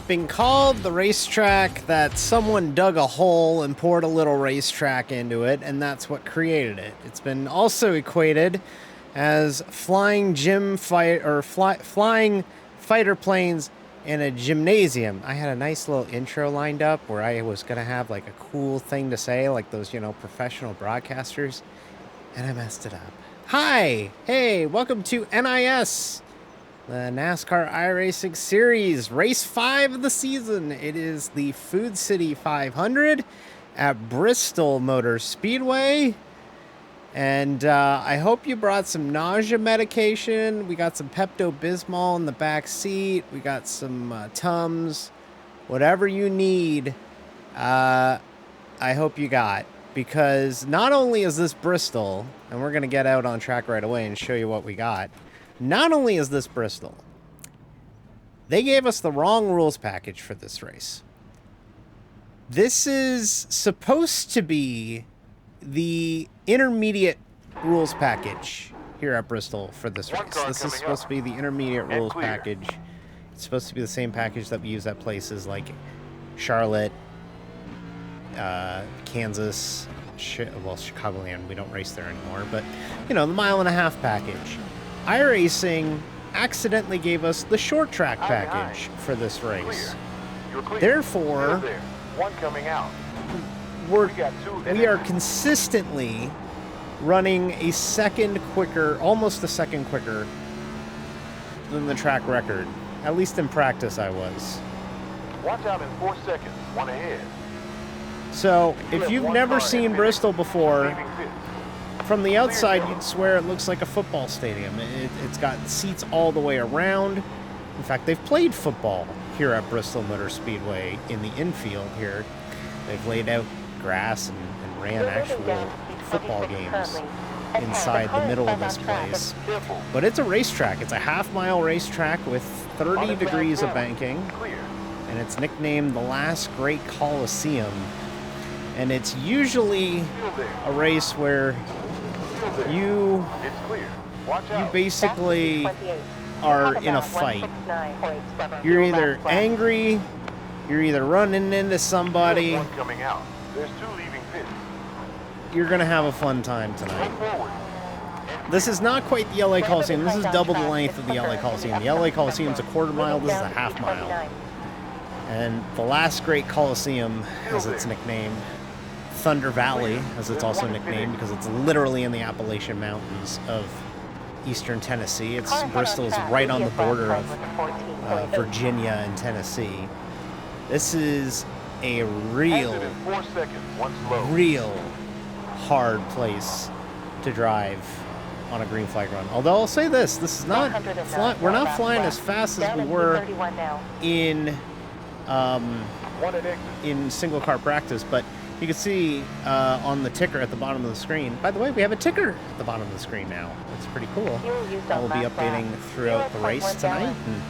been called the racetrack that someone dug a hole and poured a little racetrack into it, and that's what created it. It's been also equated as flying flying fighter planes in a gymnasium. I had a nice little intro lined up where I was going to have like a cool thing to say, like those, professional broadcasters, and I messed it up. Hi! Hey, welcome to NIS, the NASCAR iRacing Series, Race 5 of the season. It is the Food City 500 at Bristol Motor Speedway. And I hope you brought some nausea medication. We got some Pepto-Bismol in the back seat. We got some Tums. Whatever you need, I hope you got. Because not only is this Bristol, and we're going to get out on track right away and show you what we got. Not only is this Bristol, they gave us the wrong rules package for this race. This is supposed to be the intermediate rules package here at Bristol for this race. This is supposed to be the intermediate rules package. It's supposed to be the same package that we use at places like Charlotte, Kansas, Chicagoland. We don't race there anymore, but the mile-and-a-half package. iRacing accidentally gave us the short track package for this race. Therefore, one coming out. We are consistently running almost a second quicker than the track record. At least in practice I was. Watch out in 4 seconds, one ahead. So, if you've never seen Bristol before, from the outside you'd swear it looks like a football stadium. It's got seats all the way around. In fact, they've played football here at Bristol Motor Speedway in the infield here. They've laid out grass and ran actual football games inside the middle of this place. But it's a racetrack. It's a half-mile racetrack with 30 degrees of banking, and it's nicknamed the Last Great Coliseum. And it's usually a race where you basically are in a fight. You're either angry, you're either running into somebody. You're going to have a fun time tonight. This is not quite the LA Coliseum. This is double the length of the LA Coliseum. The LA Coliseum is a quarter mile. This is a half mile. And the Last Great Coliseum, as it's nicknamed, Thunder Valley, as it's also nicknamed, because it's literally in the Appalachian Mountains of eastern Tennessee. Bristol is right on the border of Virginia and Tennessee. This is a real hard place to drive on a green flag run. Although I'll say this is not we're not flying as fast as we were in single car practice, but you can see on the ticker at the bottom of the screen. By the way, we have a ticker at the bottom of the screen now. It's pretty cool. I will be updating throughout the race tonight, and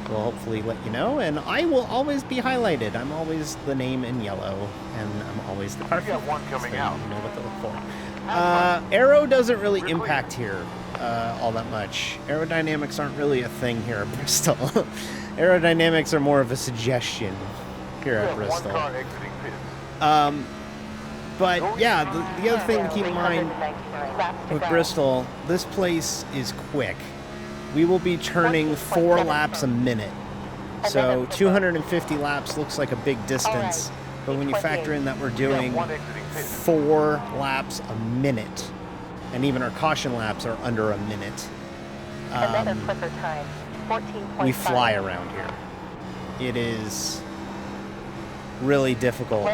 we'll hopefully let you know. And I will always be highlighted. I'm always the name in yellow, and I'm always the car. Got one coming out. You know what to look for. Aero doesn't really impact here all that much. Aerodynamics aren't really a thing here at Bristol. Aerodynamics are more of a suggestion here at Bristol. But yeah, the other thing to keep in mind with Bristol, this place is quick. We will be turning 4 laps a minute. So 250 laps looks like a big distance, but when you factor in that we're doing 4 laps a minute, and even our caution laps are under a minute, we fly around here. It is really difficult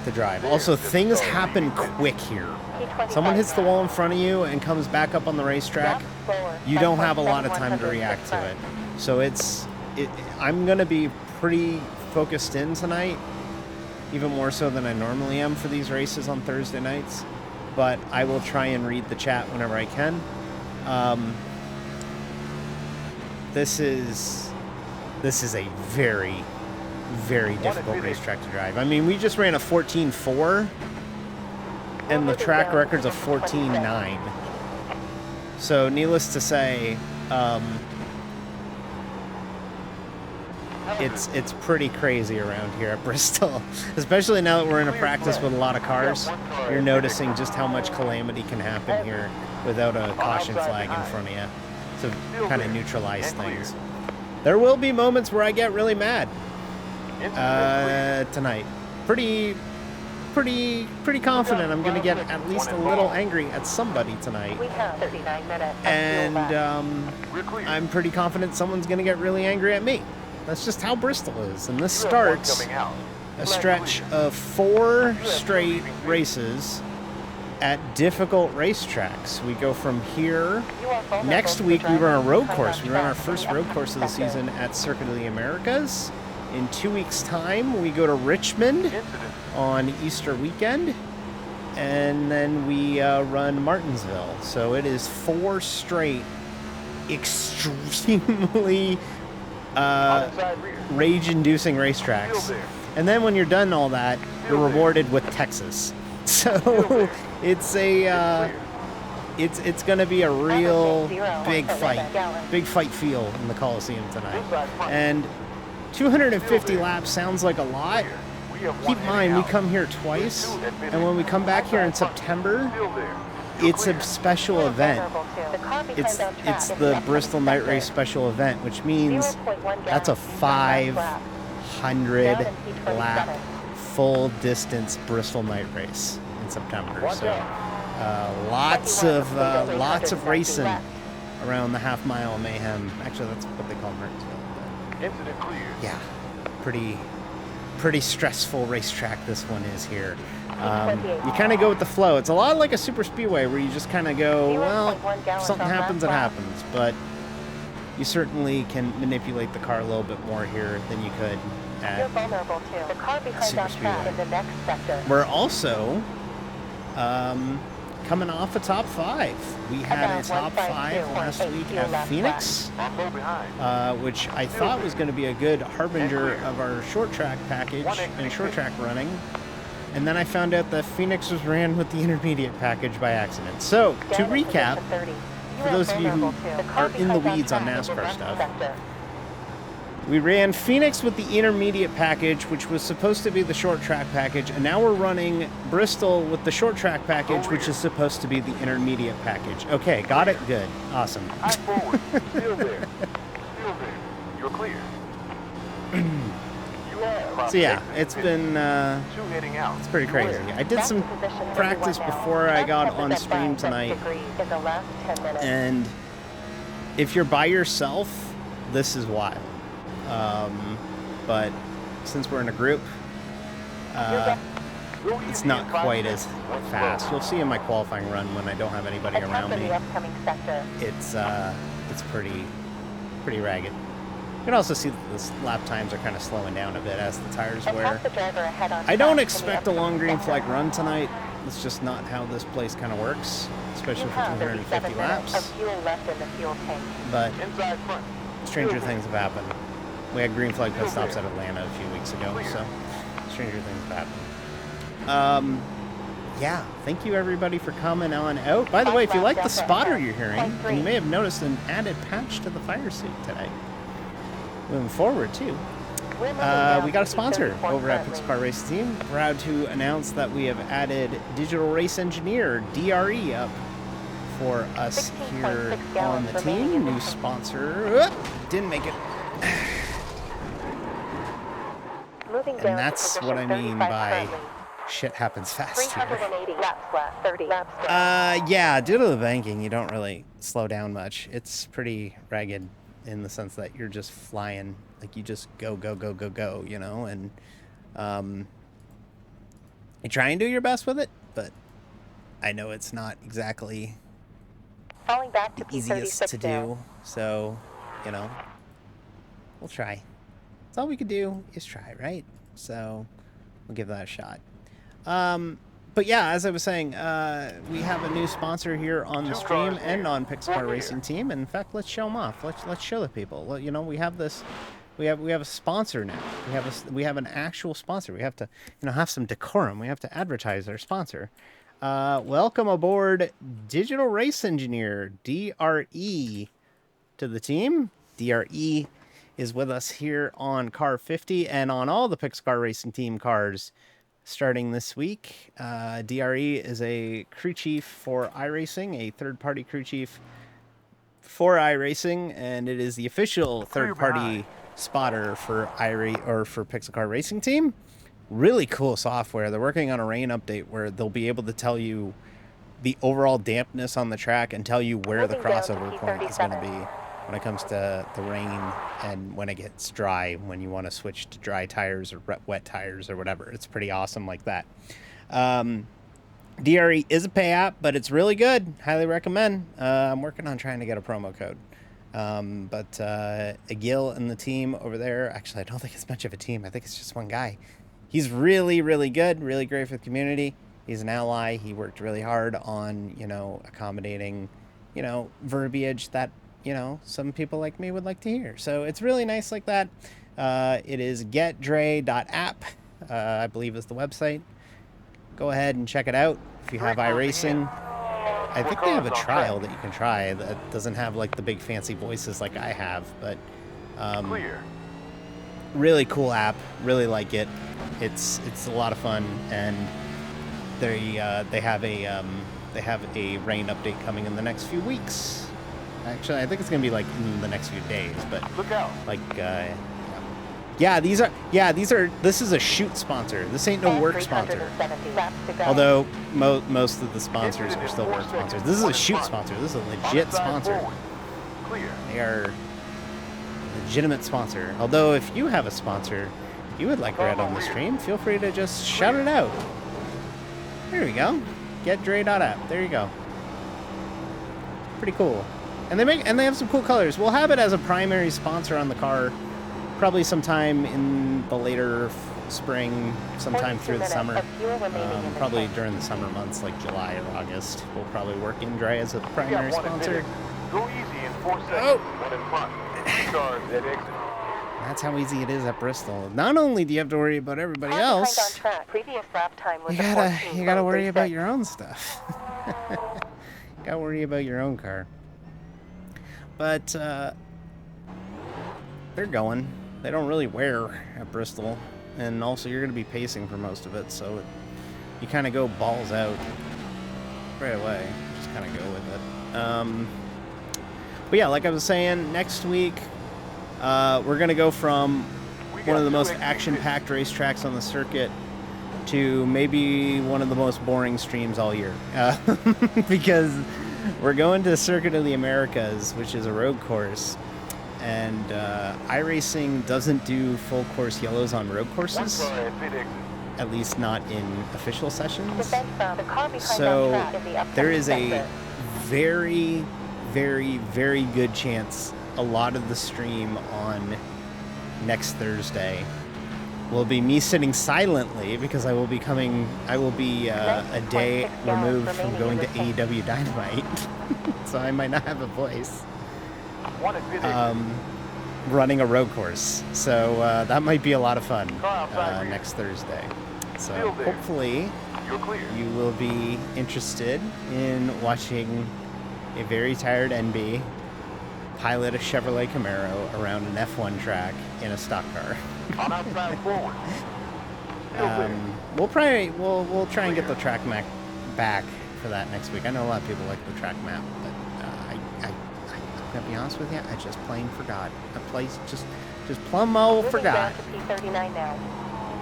to drive. Also, things happen quick here. Someone hits the wall in front of you and comes back up on the racetrack, you don't have a lot of time to react to it. So I'm going to be pretty focused in tonight, even more so than I normally am for these races on Thursday nights. But I will try and read the chat whenever I can. This is a very, very difficult racetrack to drive. I mean, we just ran a 14.4, and the track record's a 14.9. So, needless to say, it's pretty crazy around here at Bristol, especially now that we're in a practice with a lot of cars. You're noticing just how much calamity can happen here without a caution flag in front of you to kind of neutralize things. There will be moments where I get really mad tonight. Pretty confident I'm going to get at least a little angry at somebody tonight. We have 39 minutes. And I'm pretty confident someone's going to get really angry at me. That's just how Bristol is. And this starts a stretch of 4 straight races at difficult racetracks. We go from here. Next week we run a road course. We run our first road course of the season at Circuit of the Americas. In 2 weeks' time, we go to Richmond on Easter weekend, and then we run Martinsville. So it is 4 straight extremely rage-inducing racetracks. And then when you're done all that, you're rewarded with Texas. So it's a it's going to be a real big fight feel in the Coliseum tonight. And 250 laps sounds like a lot. Keep in mind, we come here twice, and when we come back here in September, it's a special event. It's the Bristol Night Race special event, which means that's a 500 lap full distance Bristol Night Race in September. So lots of racing around the half mile mayhem. Actually, that's what they call Martinsville. Incident clear. Yeah, pretty stressful racetrack this one is here. You kind of go with the flow. It's a lot like a super speedway where you just kind of go, well, if something happens, it happens. But you certainly can manipulate the car a little bit more here than you could at super speedway. We're also coming off a top 5. We had a top 5 last week at Phoenix, which I thought was going to be a good harbinger of our short track package and short track running. And then I found out that Phoenix was ran with the intermediate package by accident. So, to recap, for those of you who are in the weeds on NASCAR stuff, we ran Phoenix with the intermediate package, which was supposed to be the short track package, and now we're running Bristol with the short track package, which is supposed to be the intermediate package. Okay, got it? Good. Awesome. I'm forward. Still there. You're clear. So yeah, it's been it's pretty crazy. I did some practice before I got on stream tonight, and if you're by yourself, this is wild. But since we're in a group, it's not quite as fast. You'll see in my qualifying run when I don't have anybody around me. It's pretty ragged. You can also see that the lap times are kind of slowing down a bit as the tires wear. I don't expect a long green flag run tonight. It's just not how this place kind of works, especially for 250 laps. But stranger things have happened. We had green flag pit stops at Atlanta a few weeks ago, so stranger things have happened. Yeah, thank you everybody for coming on out. By the way, if you like the spotter you're hearing, and you may have noticed an added patch to the fire suit today. Moving forward, too. We got a sponsor over at Pixar Race Team. Proud to announce that we have added Digital Race Engineer, DRE, up for us here on the team. New sponsor. Didn't make it. And that's what I mean by shit happens fast here. Yeah, due to the banking, you don't really slow down much. It's pretty ragged in the sense that you're just flying, like you just go, you know, and you try and do your best with it, but I know it's not exactly the easiest to do, so, you know, we'll try. That's all we could do is try, right? So we'll give that a shot. But yeah, as I was saying, we have a new sponsor here on the stream and on Pixar Racing Team. And in fact, let's show them off. Let's show the people. Well, you know, we have this. We have a sponsor now. We have an actual sponsor. We have to, you know, have some decorum. We have to advertise our sponsor. Welcome aboard, Digital Race Engineer, DRE, to the team. DRE is with us here on Car 50 and on all the Pixcar Racing Team cars starting this week. DRE is a crew chief for iRacing, a third-party crew chief for iRacing, and it is the official third-party spotter for for Pixcar Racing Team. Really cool software. They're working on a rain update where they'll be able to tell you the overall dampness on the track and tell you where the crossover point is going to be when it comes to the rain and when it gets dry, when you want to switch to dry tires or wet tires or whatever. It's pretty awesome like that. DRE is a pay app, but it's really good. Highly recommend. I'm working on trying to get a promo code. But Agil and the team over there, actually, I don't think it's much of a team. I think it's just one guy. He's really, really good, really great for the community. He's an ally. He worked really hard on, accommodating, verbiage that, some people like me would like to hear. So it's really nice like that. It is getdre.app, I believe is the website. Go ahead and check it out if you have iRacing. I think they have a trial that you can try that doesn't have like the big fancy voices like I have, but really cool app. Really like it. It's a lot of fun, and they have a rain update coming in the next few weeks. Actually, I think it's gonna be like in the next few days, but Look out. like this is a shoot sponsor. This ain't no work sponsor. Although most of the sponsors are still work sponsors. This is a shoot sponsor. This is a legit sponsor. Clear. They are a legitimate sponsor. Although if you have a sponsor you would like read on the stream, feel free to just shout it out. There we go. GetDre.app. There you go. Pretty cool. And they have some cool colors. We'll have it as a primary sponsor on the car probably sometime in the later spring, sometime through the summer. Probably during the summer months like July or August. We'll probably work Indre as a primary sponsor. Go easy in 4 seconds. Oh. One in front. Cars at exit. That's how easy it is at Bristol. Not only do you have to worry about everybody else, you gotta worry about your own stuff. You gotta worry about your own car. But they're going. They don't really wear at Bristol, and also you're gonna be pacing for most of it, so you kind of go balls out right away. Just kind of go with it. But yeah, like I was saying, next week. We're going to go from one of the most action-packed racetracks on the circuit to maybe one of the most boring streams all year. Because we're going to Circuit of the Americas, which is a road course. And iRacing doesn't do full course yellows on road courses. At least not in official sessions. So there is a very, very, very good chance a lot of the stream on next Thursday will be me sitting silently because I will be a day removed from going to AEW Dynamite. So I might not have a voice. Running a road course. So that might be a lot of fun next Thursday. So hopefully you will be interested in watching a very tired NB pilot a Chevrolet Camaro around an F1 track in a stock car. We'll try and get the track map back for that next week. I know a lot of people like the track map, but I'm gonna be honest with you, I just plain forgot. Just plumb forgot.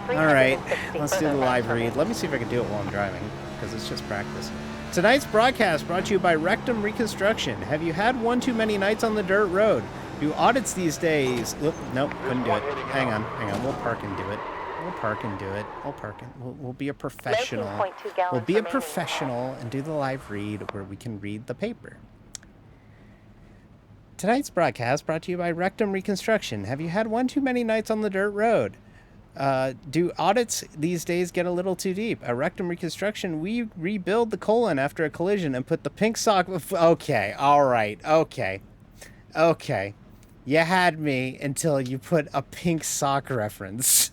All right, let's do the live read. Let me see if I can do it while I'm driving, because it's just practice. Tonight's broadcast brought to you by Rectum Reconstruction. Have you had one too many nights on the dirt road? Do audits these days? Oop, nope, couldn't do it. Hang on. We'll park and do it. We'll be a professional. We'll be a professional and do the live read where we can read the paper. Tonight's broadcast brought to you by Rectum Reconstruction. Have you had one too many nights on the dirt road? Do audits these days get a little too deep? At Rectum Reconstruction, we rebuild the colon after a collision and put the pink sock... Okay, all right, okay. You had me until you put a pink sock reference.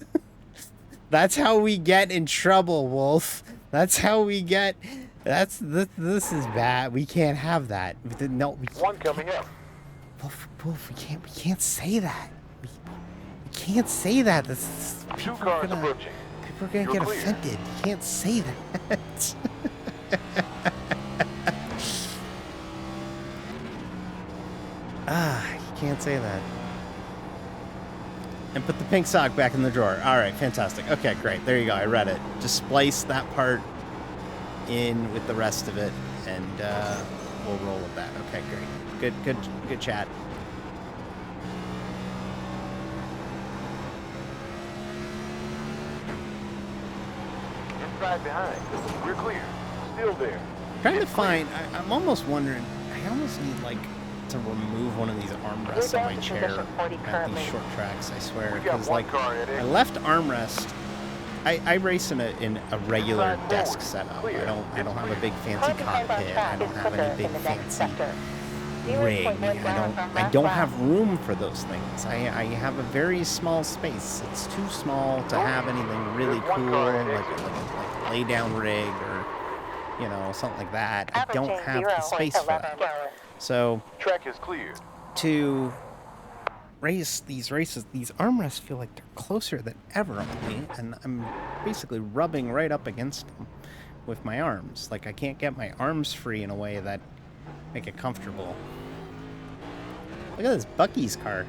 That's how we get in trouble, Wolf. That's how we get... This is bad. We can't have that. No, One coming up. Wolf, we can't say that. can't say that. That's, Two people are cars gonna approaching. get You're clear. offended. You can't say that. You can't say that. And put the pink sock back in the drawer. All right, fantastic. Okay, great. There you go. I read it. Just splice that part in with the rest of it, and we'll roll with that. Okay, great. Good chat. Inside behind. We're clear. Still there. Trying to find. I'm almost wondering. I almost need like to remove one of these armrests on my chair at these short tracks. I swear, because like I left armrest. I race in a regular desk setup. I don't have a big fancy cockpit. I don't have any big fancy rig. I don't have room for those things. I have a very small space. It's too small to have anything really cool, like a lay down rig or something like that. I don't have the space for that. So Track is cleared. to race these races, these armrests feel like they're closer than ever on me, and I'm basically rubbing right up against them with my arms. Like I can't get my arms free in a way that make it comfortable. Look at this Bucky's car.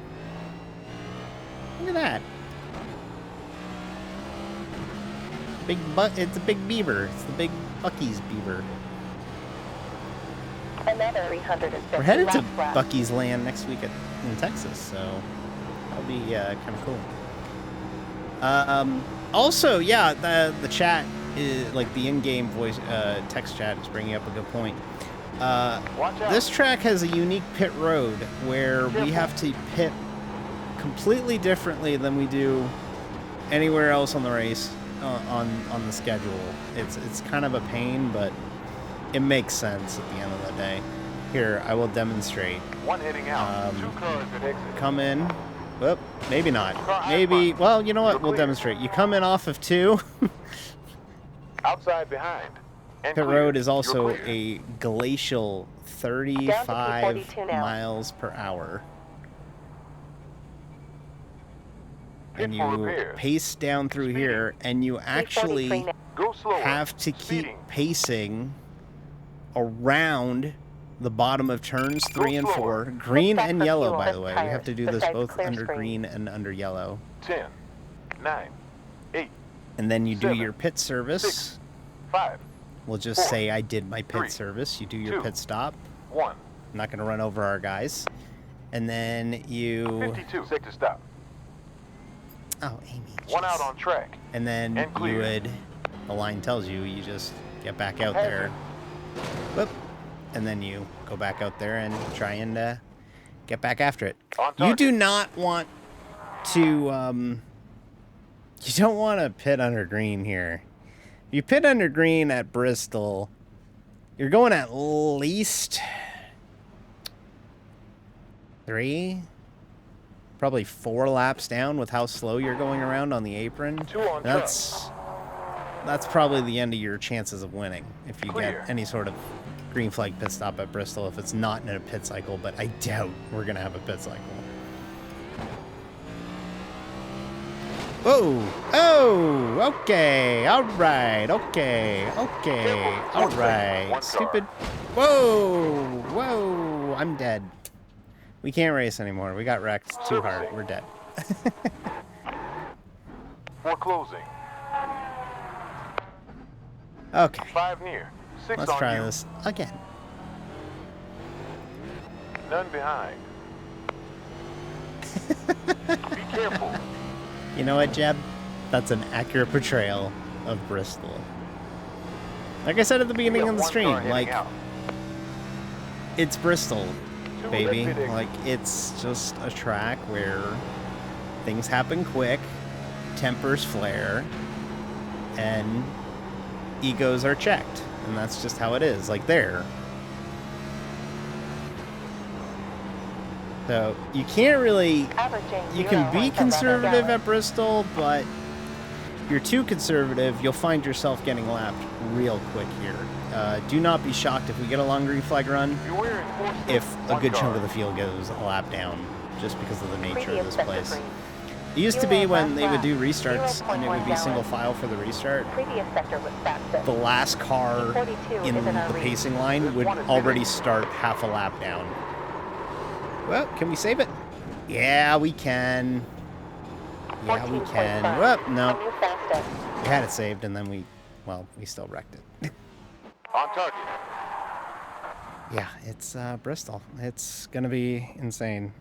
Look at that. It's a big beaver. It's the big Bucky's beaver. Another 350 We're headed to lap. Bucky's land next week in Texas, so that'll be kind of cool. Also, yeah, the chat is like the in-game voice text chat is bringing up a good point. This track has a unique pit road where we have to pit completely differently than we do anywhere else on the race on the schedule. It's kind of a pain, but it makes sense at the end of the day. Here, I will demonstrate. One heading out. Two cars at exit. Come in. Whoop, maybe not. Maybe, well, you know what? We'll demonstrate. You come in off of 2. Outside behind. And Pit clear. road is also You're clear. a glacial 35 42 now. miles per hour. And Hit for you repairs. pace down through here, and you actually 343 now. Go slower. have to keep Speeding. pacing around the bottom of turns 3 and 4. Green back and for yellow, fuel by and the way. We have tires to do this besides both clear under screen. green and under yellow. 10, 9, 8, And then you do 7, your pit service. 6, 5, We'll just 4, say I did my pit 3, service. You do your 2, pit stop. 1. I'm not going to run over our guys. And then you... 52. Sector stop. Oh, Amy. One jeez. out on track. And then and clear. you would... The line tells you, you just get back out there. Whoop. And then you go back out there and try and get back after it. On You target. do not want to... you don't want to pit under green here. If you pit under green at Bristol, you're going at least 3, probably 4 laps down with how slow you're going around on the apron. 2 on That's probably the end of your chances of winning if you Clear. get any sort of green flag pit stop at Bristol, if it's not in a pit cycle, but I doubt we're going to have a pit cycle. Whoa! Oh! Okay! Alright! Okay! Okay! Alright! One car. Stupid... Whoa! Whoa! I'm dead. We can't race anymore. We got wrecked too hard. We're dead. Foreclosing. Okay. 5 near. 6 Let's on try you. this again. None behind. Be careful. You know what, Jeb? That's an accurate portrayal of Bristol. Like I said at the We beginning have of the one stream, car heading like, out. it's Bristol, 2 baby. exiting. Like, it's just a track where things happen quick, tempers flare, and egos are checked. And that's just how it is, like there. So, you can't really... Averaging You can be 0.11 conservative gallons. at Bristol, but if you're too conservative, you'll find yourself getting lapped real quick here. Do not be shocked if we get a long green flag run, You're wearing 4 if a One good car. chunk of the field goes a lap down, just because of the nature of Previous this sector place. green. It used to be Fuel when last they would do lap, restarts and it would be 0.1 single gallons. file for the restart. Previous sector was fastest. The last car P42 in is in our the lead. pacing line would already start half a lap down. Well, can we save it? Yeah, we can. Yeah, we can. 14.5. Well, no. A new fastest. We had it saved and then we still wrecked it. On target. Yeah, it's Bristol. It's gonna be insane.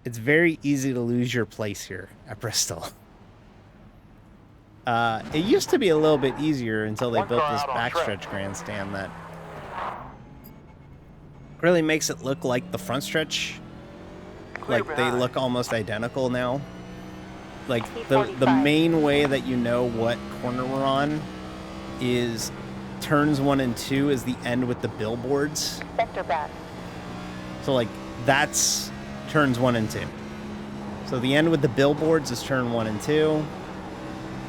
It's very easy to lose your place here at Bristol. It used to be a little bit easier until they built this backstretch grandstand that really makes it look like the front stretch. Like they look almost identical now. Like the main way that you know what corner we're on is turns 1 and 2 is the end with the billboards. Sector back. So like that's turns 1 and 2. So the end with the billboards is turn 1 and 2.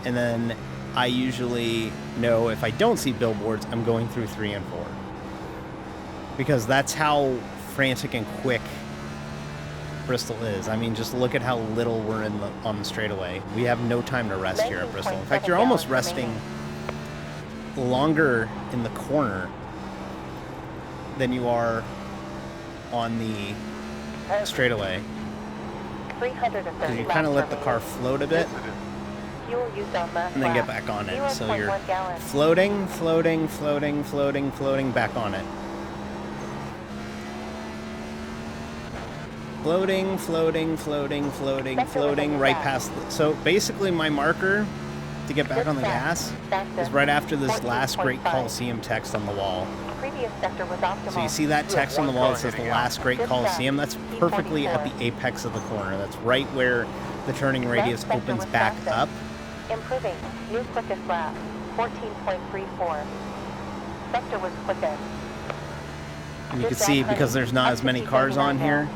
And then I usually know if I don't see billboards, I'm going through 3 and 4. Because that's how frantic and quick Bristol is. I mean, just look at how little we're on the straightaway. We have no time to rest here at Bristol. In fact, you're almost resting longer in the corner than you are on the straightaway. Because you kind of let the car float a bit Fuel use on last and then get lap, back on it. So you're 0.1 gallons. floating, floating, floating, floating, floating, back on it. Floating, floating, floating, floating, floating, right past the... So basically my marker to get back on the gas is right after this last great Coliseum text on the wall. Previous sector was optimal. So you see that text on the wall that says the last great Coliseum? That's perfectly at the apex of the corner. That's right where the turning radius opens back up. Improving. New quickest lap. 14.34. Sector was quickest. And you can see, because there's not as many cars on here,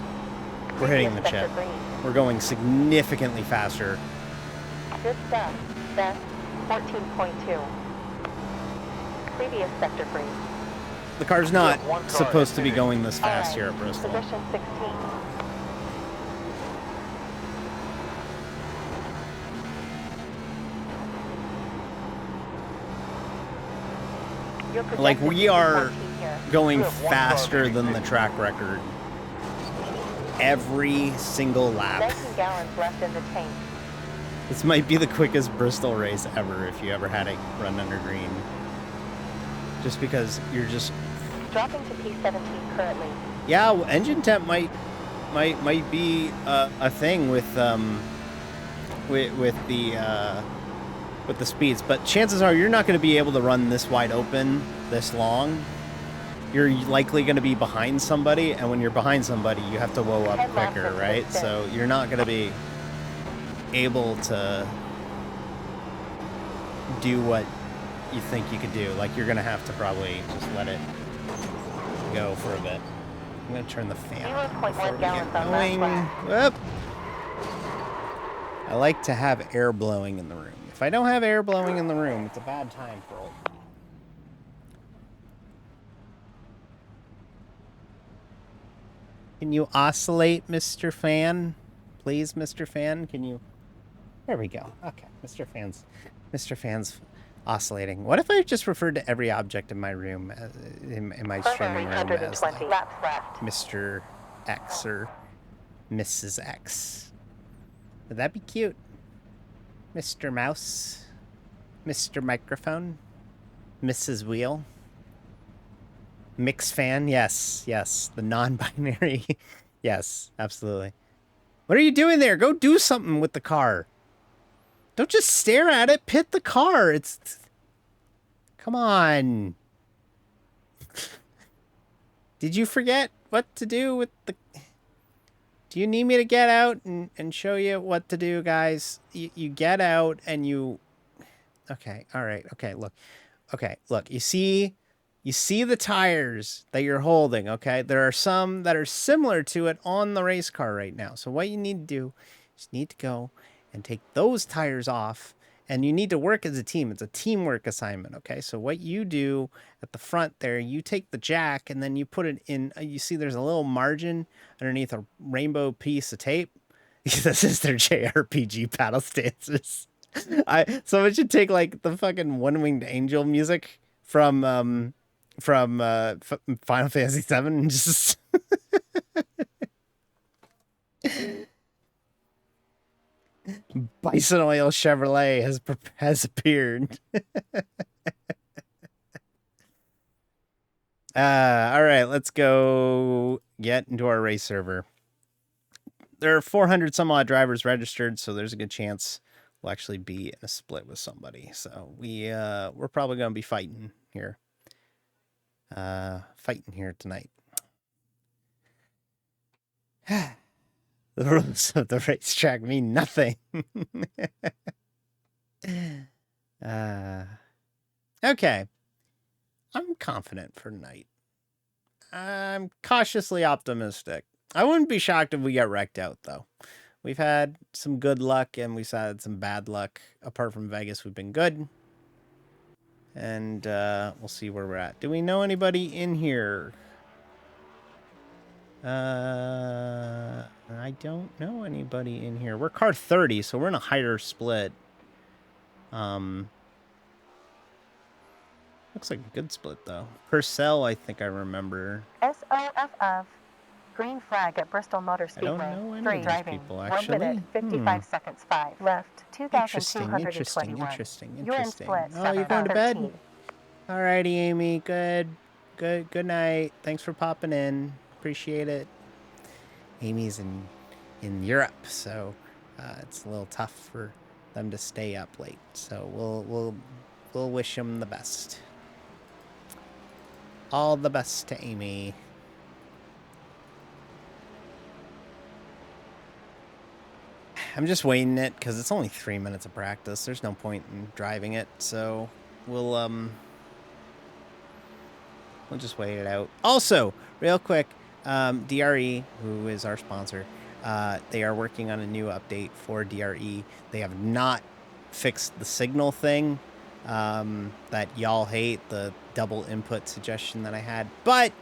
we're hitting the chip. We're going significantly faster. Good stuff. Best 14.2. Previous sector green. The car's not supposed to be going this fast here at Bristol. Position 16. Like, we are going faster than the track record every single lap. 19 gallons left in the tank. This might be the quickest Bristol race ever if you ever had it run under green. Just because you're just... Dropping to P17 currently. Yeah, engine temp might be a thing with the speeds, but chances are you're not going to be able to run this wide open this long. You're likely going to be behind somebody, and when you're behind somebody, you have to whoa up quicker, right? So you're not going to be able to do what you think you could do. Like, you're going to have to probably just let it go for a bit. I'm going to turn the fan on before we get going. Whoop. I like to have air blowing in the room. If I don't have air blowing in the room, it's a bad time for it. Can you oscillate, Mr. Fan? Please, Mr. Fan, can you... There we go. Okay, Mr. Fan's oscillating. What if I just referred to every object in my room, in my streaming room, as like Mr. X or Mrs. X? Would that be cute? Mr. Mouse? Mr. Microphone? Mrs. Wheel? Mix Fan? Yes, yes. The non-binary. Yes, absolutely. What are you doing there? Go do something with the car. Don't just stare at it. Pit the car. It's... Come on. Did you forget what to do with the... Do you need me to get out and show you what to do, guys? You get out and you... Okay, all right. Okay, look. Okay, look. You see the tires that you're holding, okay? There are some that are similar to it on the race car right now. So what you need to do is you need to go and take those tires off And you need to work as a team. It's a teamwork assignment, okay? So what you do at the front there, you take the jack and then you put it in, you see there's a little margin underneath a rainbow piece of tape. This is their JRPG paddle stances. Someone should take like the fucking One-Winged Angel music from Final Fantasy VII and just Bison Oil Chevrolet has appeared. All right, let's go get into our race server. There are 400 some odd drivers registered, so there's a good chance we'll actually be in a split with somebody. So we're probably going to be fighting here. Tonight. The rules of the racetrack mean nothing. Okay. I'm confident for tonight. I'm cautiously optimistic. I wouldn't be shocked if we get wrecked out, though. We've had some good luck, and we've had some bad luck. Apart from Vegas, we've been good. And we'll see where we're at. Do we know anybody in here? I don't know anybody in here. We're car 30, so we're in a higher split. Looks like a good split, though. Purcell, I think I remember. SOFF. Green flag at Bristol Motor Speedway. I don't know any 3 of these driving. people, 1 actually. minute, 55 seconds, 5 left. 2,221. Interesting. You're in split. Oh, you're going to bed? Alrighty, Amy. Good night. Thanks for popping in. Appreciate it. Amy's in Europe, so it's a little tough for them to stay up late. So we'll wish them the best. All the best to Amy. I'm just waiting it because it's only 3 minutes of practice. There's no point in driving it, so we'll just wait it out. Also, real quick, DRE, who is our sponsor, they are working on a new update for DRE. They have not fixed the signal thing that y'all hate, the double input suggestion that I had, but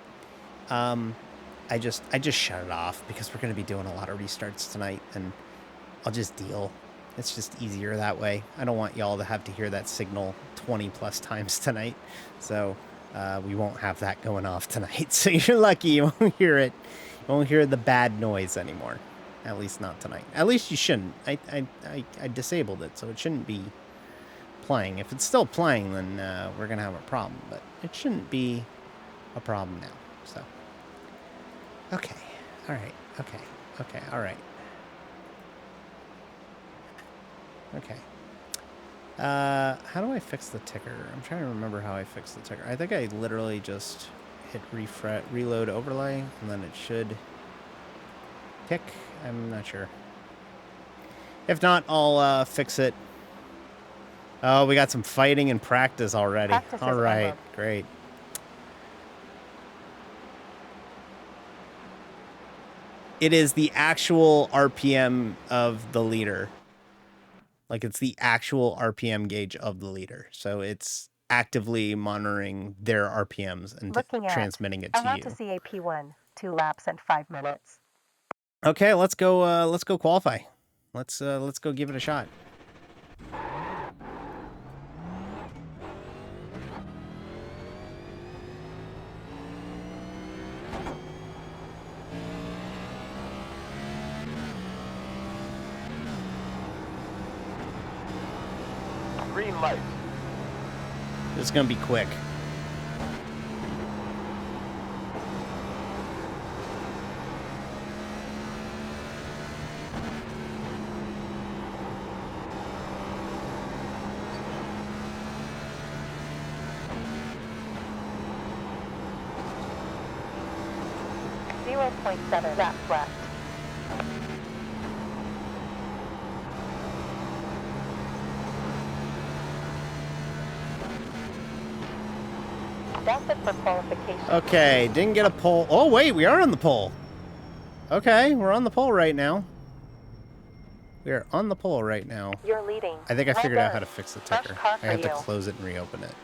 I just shut it off because we're going to be doing a lot of restarts tonight, and I'll just deal. It's just easier that way. I don't want y'all to have to hear that signal 20 plus times tonight, so we won't have that going off tonight. So you're lucky you won't hear it. You won't hear the bad noise anymore. At least not tonight. At least you shouldn't. I disabled it, so it shouldn't be playing. If it's still playing, then we're gonna have a problem. But it shouldn't be a problem now. So okay, all right, okay, all right, okay. How do I fix the ticker? I'm trying to remember how I fixed the ticker. I think I literally just hit reload overlay, and then it should tick. I'm not sure. If not, I'll fix it. Oh, we got some fighting in practice already. All right, great. It is the actual RPM of the leader. Like, it's the actual RPM gauge of the leader. So it's actively monitoring their RPMs and transmitting it to you. I want to see a P1, 2 laps and 5 minutes. Okay, let's go qualify. Let's go give it a shot. Green light. This is gonna be quick. .7 laps left. That's it for qualification. Okay, didn't get a pole. Oh, wait, we are on the pole. Okay, we're on the pole right now. We are on the pole right now. You're leading. I think I Well figured out done. how to fix the Fresh ticker. car I for have to you. close it and reopen it.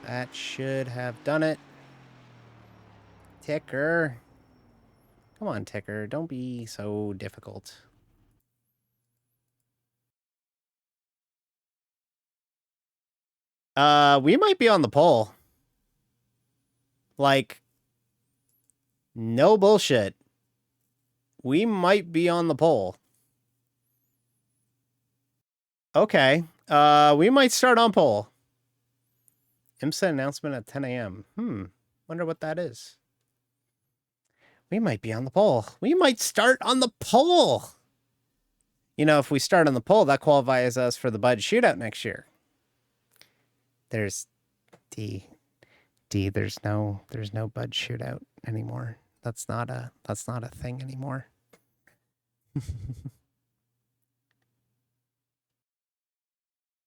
That should have done it. Ticker. Come on, ticker. Don't be so difficult. We might be on the pole. Like, no bullshit. We might be on the pole. Okay. We might start on pole. IMSA announcement at 10 a.m. Wonder what that is. We might be on the pole. We might start on the pole. You know, if we start on the pole, that qualifies us for the Bud Shootout next year. There's there's no Bud Shootout anymore. That's not a thing anymore.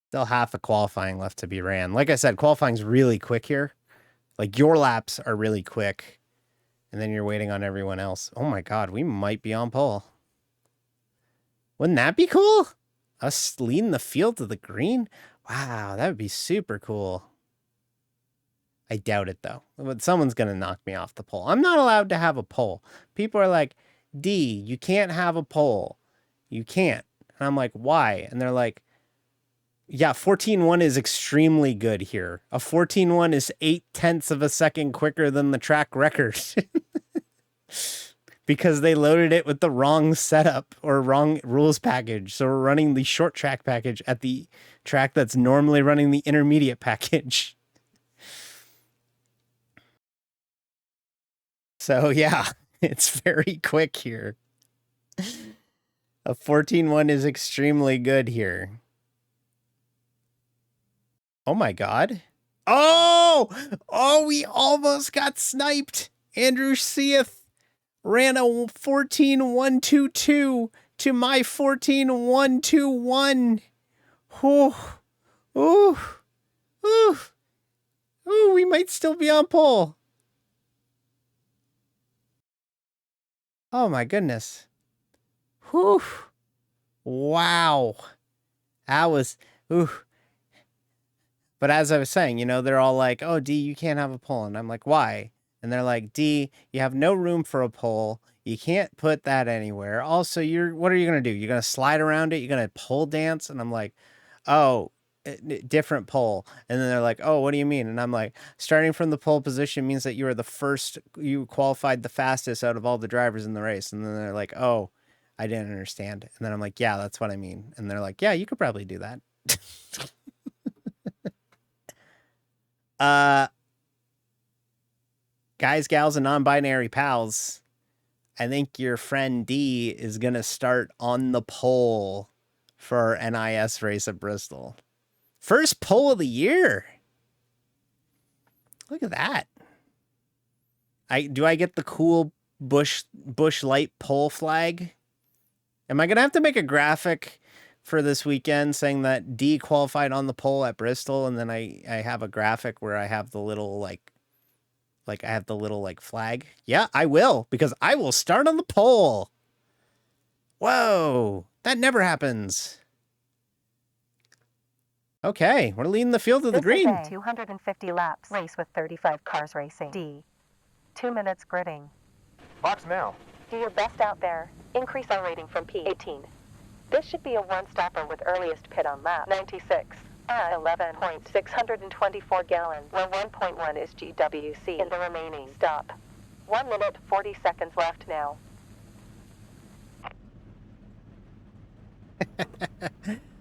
Still half the qualifying left to be ran. Like I said, qualifying's really quick here. Like, your laps are really quick, and then you're waiting on everyone else. Oh my god, we might be on pole. Wouldn't that be cool? Us leading the field to the green? Wow, that would be super cool. I doubt it, though. But someone's going to knock me off the pole. I'm not allowed to have a pole. People are like, D, you can't have a pole. You can't. And I'm like, why? And they're like, yeah, 14.1 is extremely good here. A 14.1 is 0.8 of a second quicker than the track record. Because they loaded it with the wrong setup or wrong rules package. So we're running the short track package at the track that's normally running the intermediate package. So yeah, it's very quick here. A 14.1 is extremely good here. Oh my god. Oh, we almost got sniped. Andrew Seath ran a 14.122 to my 14.121. Ooh, we might still be on pole. Oh my goodness. Whew. Wow. That was, ooh. But as I was saying, you know, they're all like, oh, D, you can't have a pole. And I'm like, why? And they're like, D, you have no room for a pole. You can't put that anywhere. Also, what are you going to do? You're going to slide around it? You're going to pole dance? And I'm like, oh, different pole. And then they're like, oh, what do you mean? And I'm like, starting from the pole position means that you are the first, you qualified the fastest out of all the drivers in the race. And then they're like, oh, I didn't understand. And then I'm like, yeah, that's what I mean. And they're like, yeah, you could probably do that. Guys, gals, and non-binary pals, I think your friend D is going to start on the pole for our NIS race at Bristol. First pole of the year. Look at that. Do I get the cool bush light pole flag? Am I going to have to make a graphic for this weekend saying that D qualified on the pole at Bristol, and then I have a graphic where I have the little like I have the little like flag? Yeah, I will, because I will start on the pole. Whoa, that never happens. Okay, we're leading the field to the green. This is a 250 laps race with 35 cars racing. D. 2 minutes gridding. Box now. Do your best out there. Increase our rating from P18. This should be a one-stopper with earliest pit on lap 96. At 11.624 gallons, where 1.1 is GWC in the remaining stop. 1 minute, 40 seconds left now.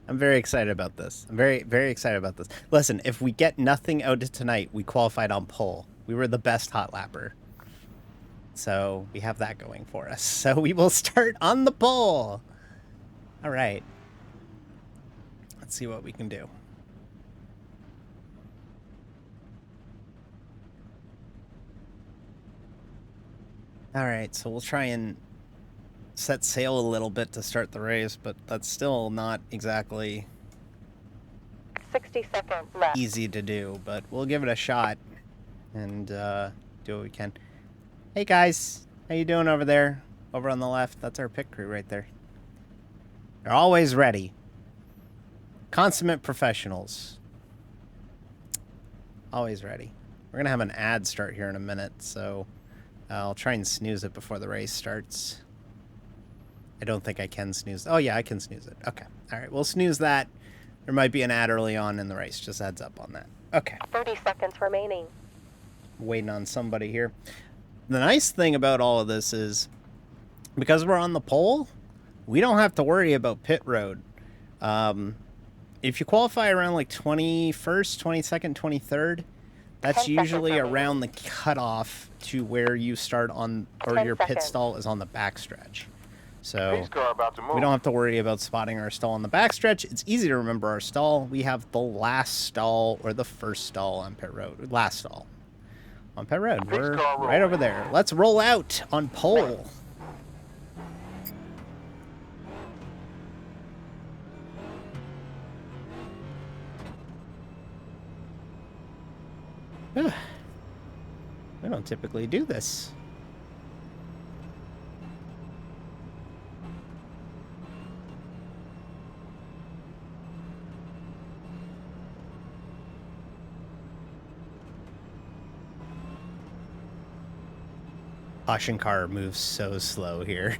I'm very excited about this. I'm very, very excited about this. Listen, if we get nothing out of tonight, we qualified on pole. We were the best hot lapper. So we have that going for us. So we will start on the pole. All right. Let's see what we can do. All right, so we'll try and set sail a little bit to start the race, but that's still not exactly 60-second left. Easy to do, but we'll give it a shot and do what we can. Hey guys, how you doing over there? Over on the left, that's our pit crew right there. They're always ready. Consummate professionals. Always ready. We're gonna have an ad start here in a minute, so I'll try and snooze it before the race starts. I don't think I can snooze. Oh yeah, I can snooze it. Okay. All right, we'll snooze that. There might be an ad early on in the race. Just heads up on that. Okay. 30 seconds remaining. Waiting on somebody here. The nice thing about all of this is because we're on the pole, we don't have to worry about pit road. If you qualify around like 21st, 22nd, 23rd, that's 10 usually seconds around the cutoff to where you start on, or 10 your pit seconds. stall is on the backstretch. So Pace car about to move. we don't have to worry about spotting our stall on the backstretch. It's easy to remember our stall. We have the last stall or the first stall on pit road. Last stall on pit road. Pace We're car right over there. Let's roll out on pole. We don't typically do this. Caution car moves so slow here.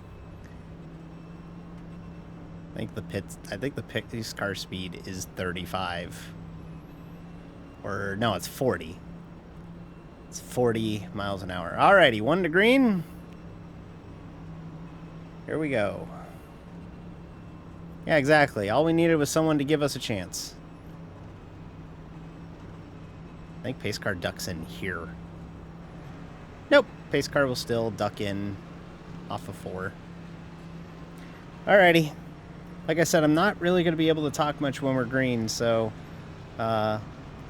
I think the pit car speed is 35. Or no, it's 40. It's 40 miles an hour. Alrighty, 1 to green. Here we go. Yeah, exactly. All we needed was someone to give us a chance. I think pace car ducks in here. Nope. Pace car will still duck in off of 4. Alrighty. Like I said, I'm not really going to be able to talk much when we're green, so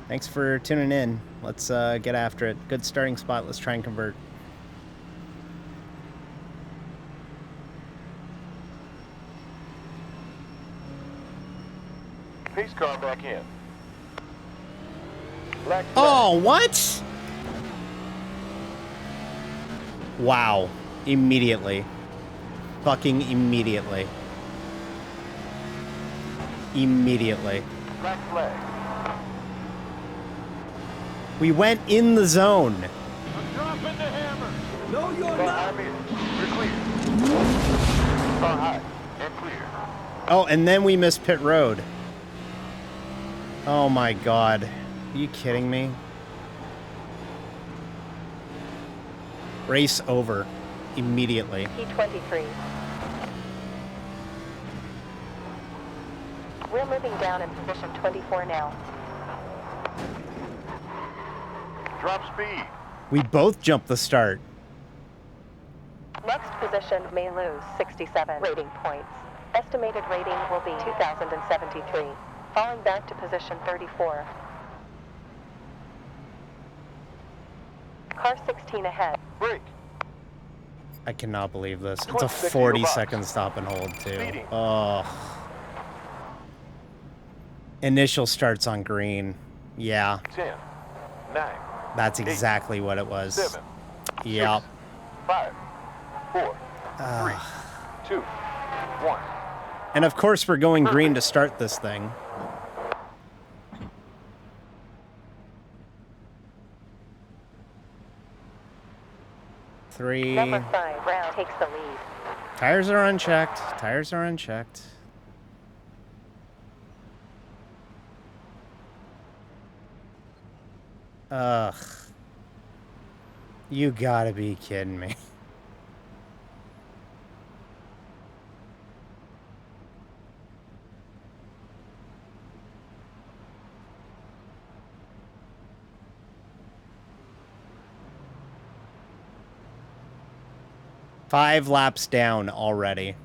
thanks for tuning in. Let's get after it. Good starting spot. Let's try and convert. Pace car back in. Black flag. Oh, what? Wow. Immediately. Fucking immediately. Immediately. Black flag. We went in the zone. I'm dropping the hammer. No, you're Car not. high mid. We're clear. Car high and clear. Oh, and then we missed pit road. Oh my god. Are you kidding me? Race over. Immediately. P23. We're moving down in position 24 now. Drop speed. We both jumped the start. Next position may lose 67 rating points. Estimated rating will be 2,073. Falling back to position 34. Car 16 ahead. Brake. I cannot believe this. It's a 26 to 40-second stop and hold, too. Speeding. Oh. Initial starts on green. Yeah, 10, 9, that's 8, exactly what it was. 7, Yep. 5, 4, 3, 2, 1. And of course we're going green to start this thing. Three. Number 5 round takes the lead. Tires are unchecked. Tires are unchecked. Ugh. You gotta be kidding me. Five laps down already.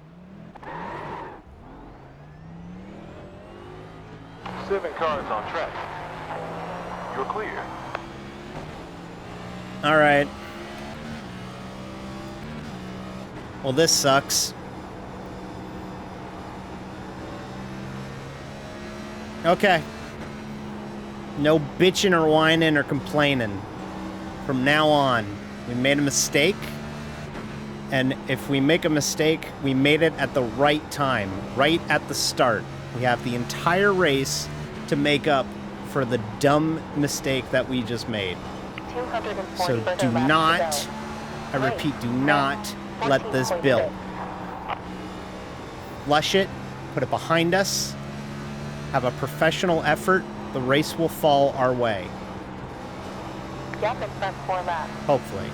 7 cars on track. You're clear. All right. Well, this sucks. Okay. No bitching or whining or complaining. From now on, we made a mistake. And if we make a mistake, we made it at the right time, right at the start. We have the entire race to make up for the dumb mistake that we just made. 240 So further do laps to not, go. I repeat, do not let this build. Flush it, put it behind us, have a professional effort, the race will fall our way. Gap in front 4 laps. Hopefully.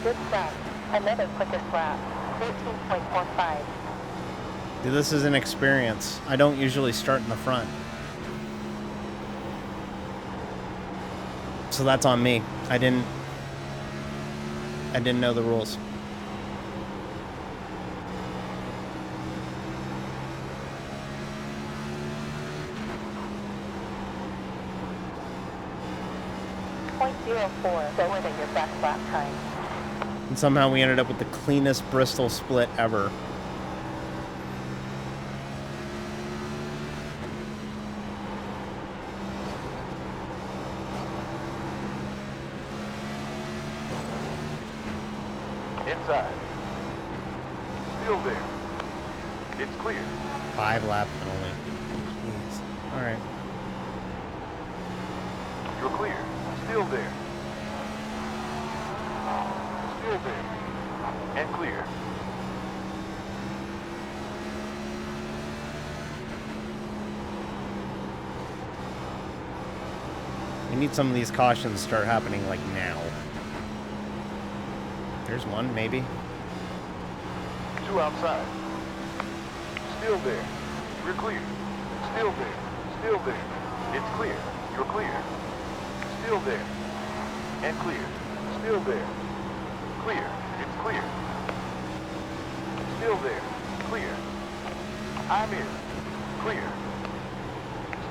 Good stuff. Another quickest lap. 13.45. Dude, this is an experience. I don't usually start in the front. So that's on me. I didn't know the rules. .04 slower than your best lap time. And somehow we ended up with the cleanest Bristol split ever. Inside. Still there. It's clear. 5 lap penalty. Jeez. All right. You're clear. Still there. Still there. And clear. We need some of these cautions to start happening like now. There's one, maybe. 2 outside. Still there. You're clear. Still there. Still there. It's clear. You're clear. Still there. And clear. Still there. Clear. It's clear. Still there. Clear. I'm in. Clear.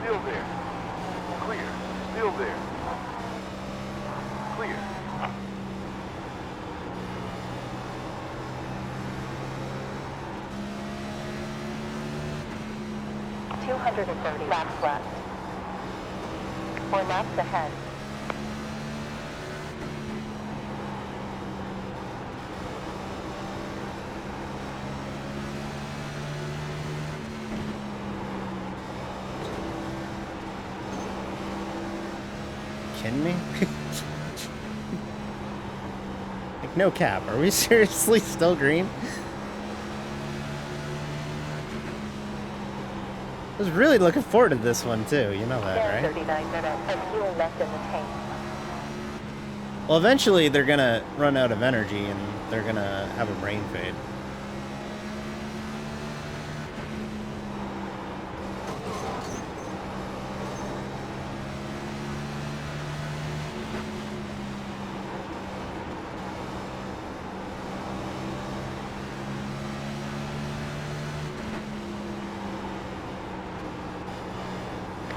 Still there. Clear. Still there. Clear. .230 laps left. 4 laps ahead. Kidding me? Like, no cap. Are we seriously still green? I was really looking forward to this one too. You know that, right? 39 minutes and fuel left in the tank. Well, eventually they're gonna run out of energy and they're gonna have a brain fade.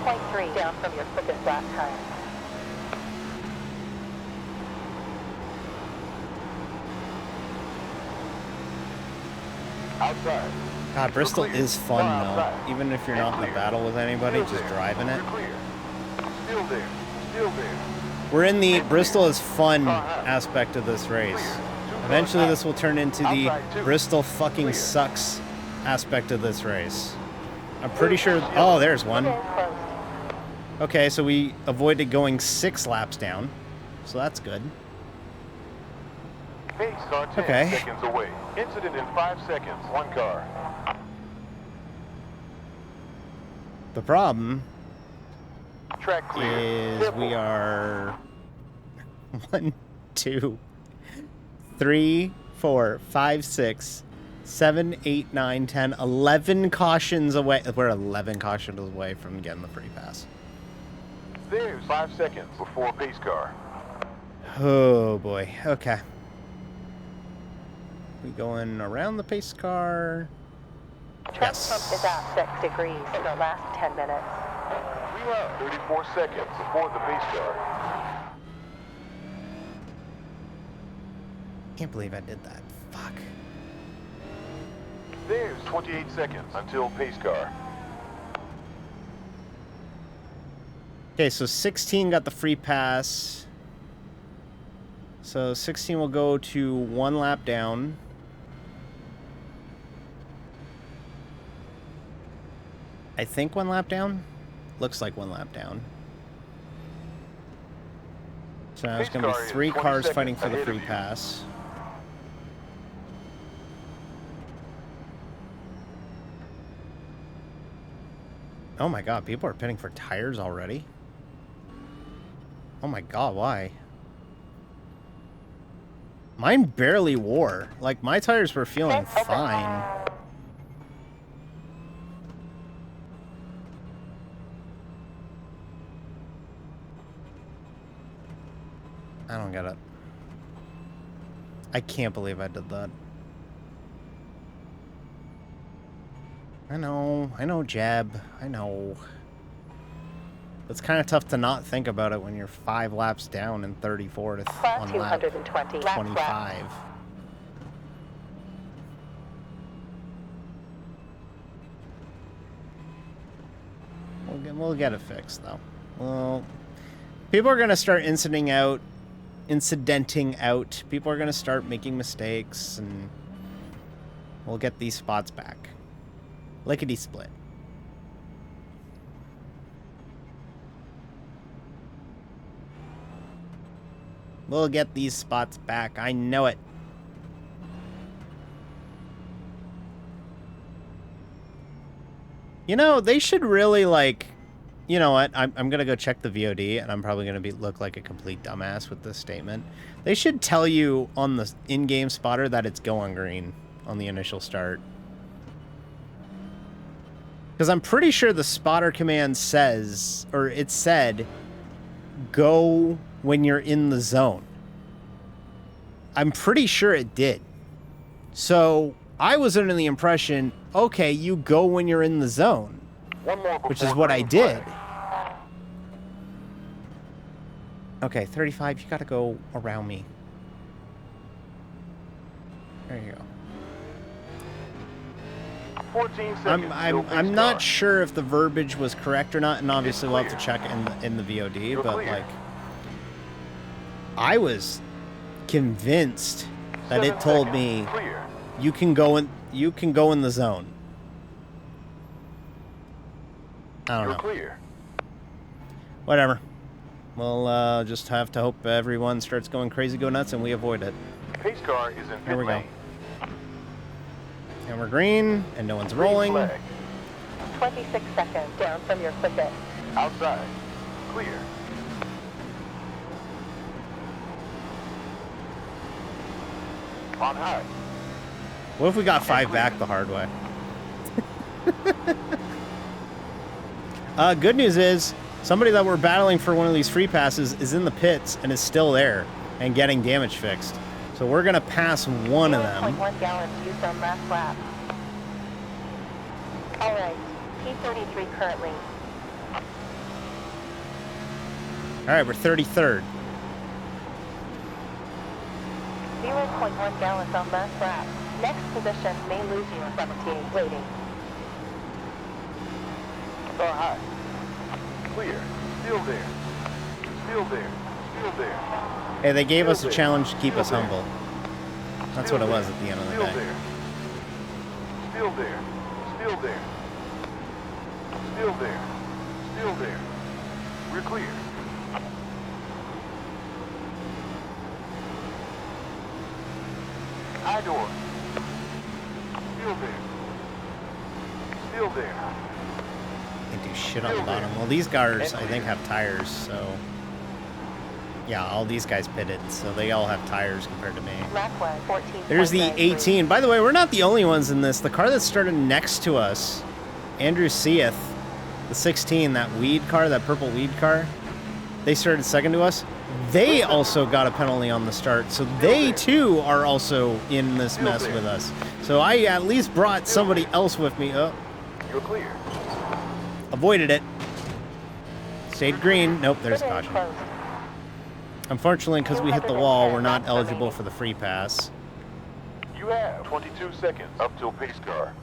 .3 down from your quickest lap time. Outside. God, Bristol clear. is fun Far though. outside. Even if you're And not in the clear. battle with anybody, Still just there. driving it. You're clear. Still there. Still there. We're in the And Bristol clear. is fun Far out. aspect of this race. Clear. 2 Eventually cars this will turn into the Outside, 2. Bristol fucking Clear. sucks aspect of this race. I'm pretty sure. Oh, there's It one. is closed. Okay, so we avoided going 6 laps down. So that's good. Pace car 10 Okay. seconds away. Incident in 5 seconds. 1 car. The problem Track clear. is Careful. we are 1, 2, 3, 4, 5, 6, 7, 8, 9, 10, 11 cautions away. We're 11 cautions away from getting the free pass. There's 5 seconds before pace car. Oh boy. Okay. We going around the pace car. Truck Yes. pump is at 6 degrees in the last 10 minutes. We are 34 seconds before the pace car. Can't believe I did that. Fuck. There's 28 seconds until pace car. Okay, so 16 got the free pass. So 16 will go to 1 lap down. I think 1 lap down. Looks like 1 lap down. So now there's going to be 3 cars fighting for the free pass. Oh my god, people are pitting for tires already? Oh my god, why? Mine barely wore. Like, my tires were feeling fine. I don't get it. I can't believe I did that. I know, Jeb. I know. It's kind of tough to not think about it when you're 5 laps down and 34 to on lap 25. We'll get it fixed, though. Well, people are going to start incidenting out. People are going to start making mistakes, and we'll get these spots back. Lickety-split. We'll get these spots back. I know it. You know, they should really, like... You know what? I'm going to go check the VOD, and I'm probably going to look like a complete dumbass with this statement. They should tell you on the in-game spotter that it's go on green on the initial start. Because I'm pretty sure the spotter command says, or it said, go when you're in the zone. I'm pretty sure it did. So I was under the impression, okay, you go when you're in the zone. Which is what I did. Okay, 35, you gotta go around me. There you go. 14 seconds. I'm not sure if the verbiage was correct or not, and obviously we'll have to check in the VOD, but like I was convinced that it told me you can go in the zone. I don't know. Clear. Whatever. We'll just have to hope everyone starts going crazy, go nuts, and we avoid it. Pace car is in Here we pit go. lane. And we're green, and no one's rolling. Green flag. 26 seconds down from your quicket. Outside. Clear. On high. What if we got 5 back the hard way? Good news is, somebody that we're battling for one of these free passes is in the pits and is still there and getting damage fixed. So we're going to pass one of them. 0.1 gallons used on last lap. All right, P33 currently. All right, we're 33rd. 0.1 gallons on last lap. Next position may lose you. 78 waiting. Star high. Clear. Still there. Still there. Still there. Hey, they gave us a challenge to keep us humble. That's what it was at the end of the day. Still there. Still there. Still there. Still there. We're clear. High door. Still there. Still there. They do shit on the bottom. Well, these cars, I think, have tires, so... Yeah, all these guys pitted, so they all have tires compared to me. There's the 18. By the way, we're not the only ones in this. The car that started next to us, Andrew Seeth, the 16, that weed car, that purple weed car, they started second to us. They also got a penalty on the start, so they too are also in this mess with us. So I at least brought somebody else with me. Oh, You're clear. avoided it. Stayed green. Nope, there's a caution. Unfortunately, because we hit the wall, we're not eligible for the free pass. You have 22 seconds up till pace car.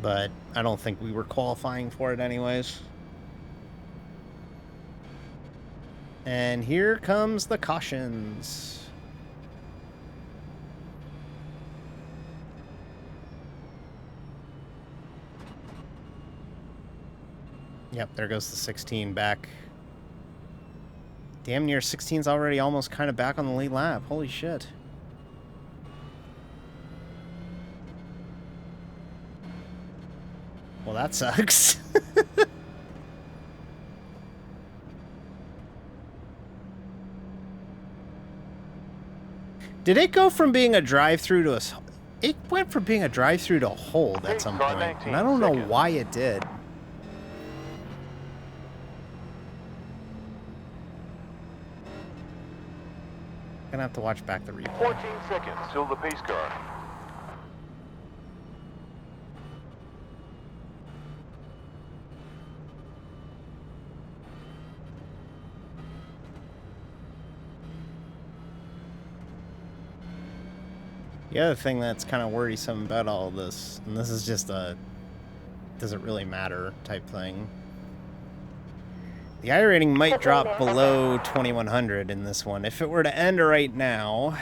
But I don't think we were qualifying for it anyways. And here comes the cautions. Yep, there goes the 16 back. Damn near 16's already almost kind of back on the lead lap. Holy shit. Well, that sucks. Did it go from being a drive-through to a... It went from being a drive-through to a hold at some point. And I don't know why it did. Gonna have to watch back the replay. 14 seconds till the pace car. The other thing that's kind of worrisome about all this, and this is just a does it really matter type thing. The iRating might drop below 2100 in this one. If it were to end right now,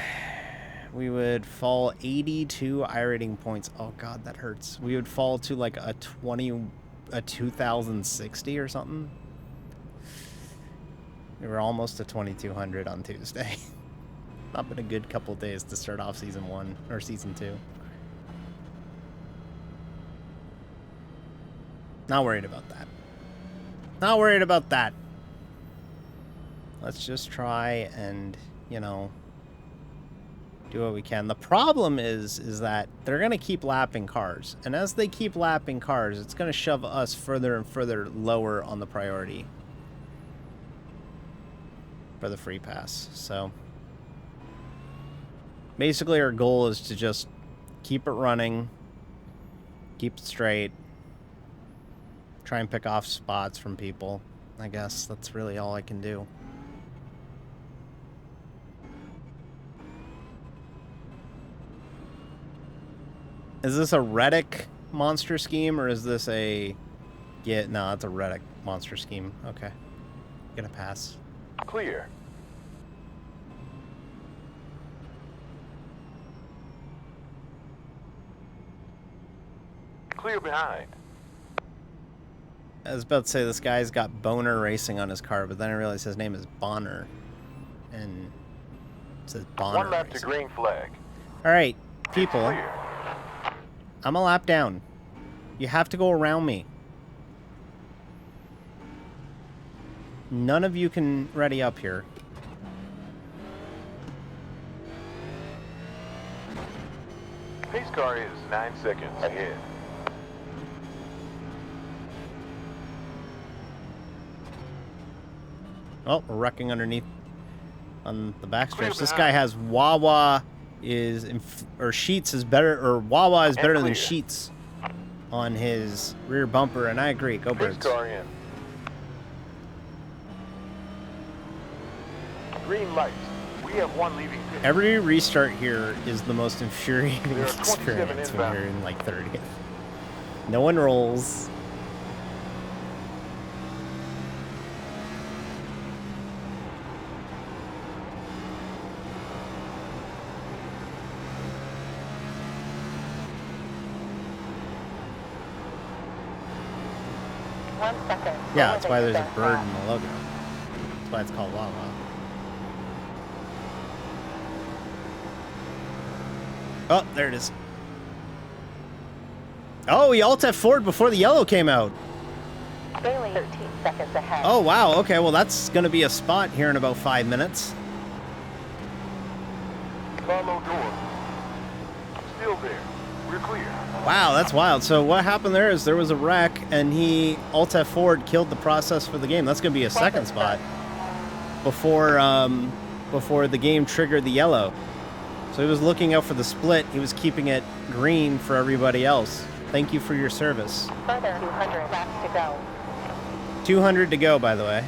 we would fall 82 iRating points. Oh god, that hurts. We would fall to like a 2060 or something. We were almost to 2200 on Tuesday. Not been a good couple days to start off season 1 or season 2. Not worried about that. Not worried about that. Let's just try and, you know, do what we can. The problem is that they're going to keep lapping cars. And as they keep lapping cars, it's going to shove us further and further lower on the priority for the free pass. So basically our goal is to just keep it running, keep it straight, try and pick off spots from people. I guess that's really all I can do. Is this a Reddick monster scheme or is this a... Yeah, no, it's a Reddick monster scheme. Okay. Gonna pass. Clear. Clear behind. I was about to say this guy's got Boner Racing on his car, but then I realized his name is Bonner. And it says Bonner One lap Racing. to green flag. Alright, people. Clear. I'm a lap down. You have to go around me. None of you can ready up here. Pace car is 9 seconds ahead. Oh, we're wrecking underneath on the backstretch. This guy has Wawa or Sheets is better, or Wawa is better than Sheets on his rear bumper, and I agree. Go Pace Birds. car in. Green light. We have one leaving pit. Every restart here is the most infuriating There are 27 experience when inbound. you're in like 30th. No one rolls. Yeah, that's why there's a bird in the logo. That's why it's called Wawa. Oh, there it is. Oh, he alt F4'd before the yellow came out. Barely 13 seconds ahead. Oh, wow. Okay, well, that's going to be a spot here in about 5 minutes. Carlo door. Still there. We're clear. Wow, that's wild. So what happened there is there was a wreck, and he alt F4'd, killed the process for the game. That's going to be a second spot before the game triggered the yellow. So he was looking out for the split. He was keeping it green for everybody else. Thank you for your service. Further 200 laps to go. 200 to go, by the way.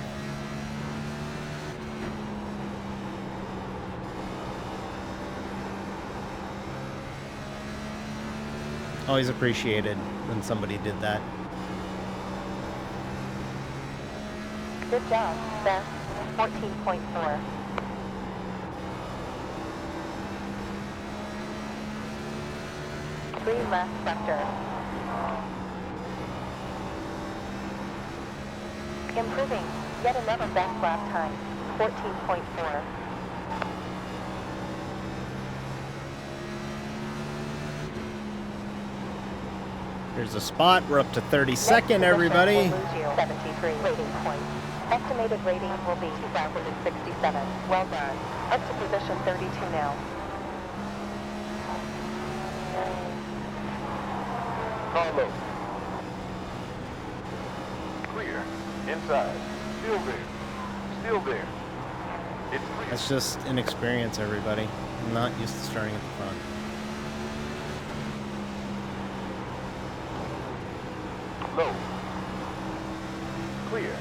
Always appreciated when somebody did that. Good job, Beth. 14.4. Green left sector. Improving. Yet another best lap time. 14.4. Here's a spot. We're up to 32nd, everybody. 73 rating points. Estimated rating will be 2,067. Well done. Up to position 32 now. Carlo. Clear. Inside. Still there. Still there. It's clear. That's just inexperience, everybody. I'm not used to starting at the front. Low. Clear.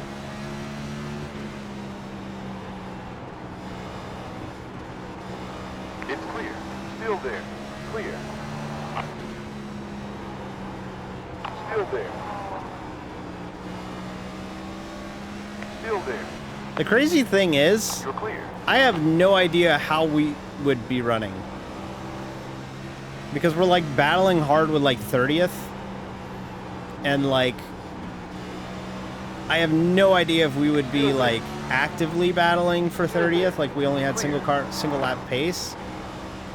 It's clear. Still there. Clear. Still there. Still there. The crazy thing is, You're clear. I have no idea how we would be running. Because we're like battling hard with like 30th. And like, I have no idea if we would be like actively battling for 30th, like we only had single lap pace,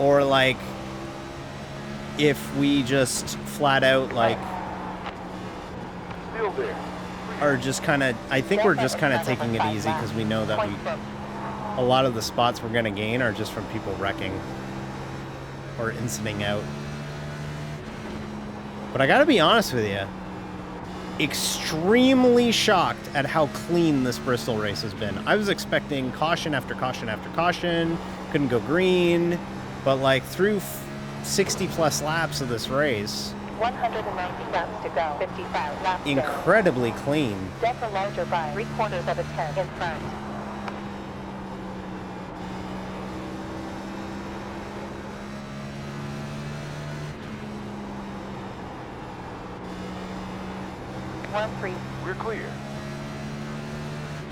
or like if we just flat out like Still there. are just kind of, I think we're just kind of taking it easy because we know that a lot of the spots we're going to gain are just from people wrecking or inciting out. But I got to be honest with you, extremely shocked at how clean this Bristol race has been. I was expecting caution after caution after caution, couldn't go green, but like through 60 plus laps of this race, 190 laps to go. 55 laps incredibly clean. Delta larger by 3/4 of a tenth in front. We're clear.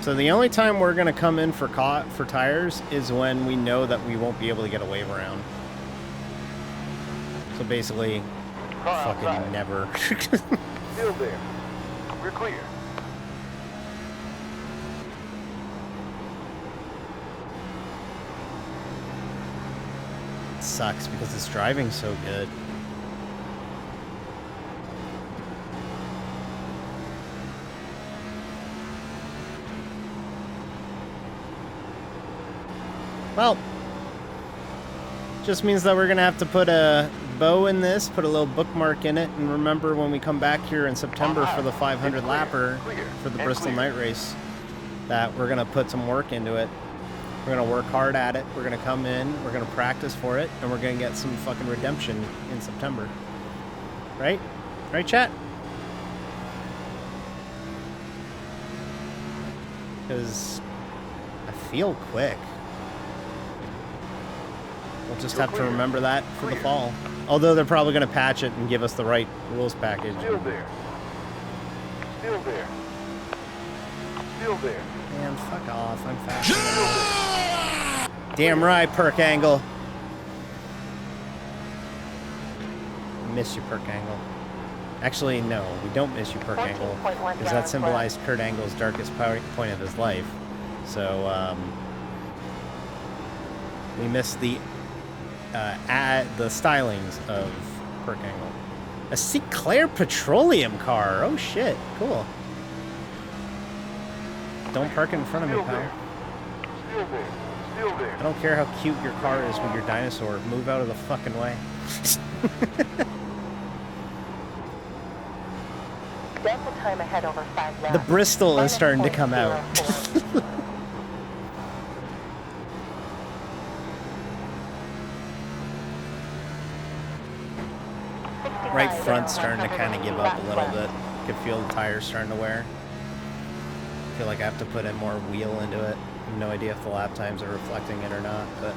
So the only time we're gonna come in for tires is when we know that we won't be able to get a wave around. So basically, Car fucking outside. never. Still there. We're clear. It sucks because it's driving so good. Well, just means that we're gonna have to put a bow in this, put a little bookmark in it, and remember when we come back here in September for the 500 lapper for the Bristol night race, that we're gonna put some work into it. We're gonna work hard at it. We're gonna come in, we're gonna practice for it, and we're gonna get some fucking redemption in September. Right? Right, chat? Because I feel quick. We'll just have to remember that for the fall. Although they're probably going to patch it and give us the right rules package. Still there. Still there. Still there. Man, fuck off. I'm faster. Damn right, perk angle. Miss you, perk angle. Actually, no, we don't miss you, perk angle. Because that symbolized Kurt Angle's darkest point of his life. So, we missed the stylings of perk angle. A Sinclair Petroleum car. Oh shit, cool. Don't park in front of me, pal. Still there. Still there. I don't care how cute your car is with your dinosaur. Move out of the fucking way. Delta time ahead over 5 laps. The Bristol is starting to come out. Right front's starting to kind of give up a little bit. You can feel the tires starting to wear. I feel like I have to put in more wheel into it. I have no idea if the lap times are reflecting it or not, but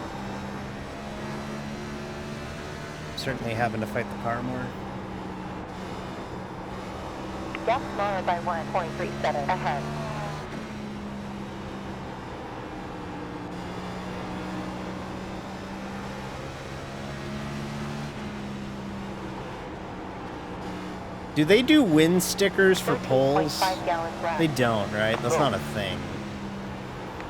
certainly having to fight the car more. Gap smaller by 1.37 ahead. Do they do wind stickers for 13.5 poles? gallons left. They don't, right? That's not a thing.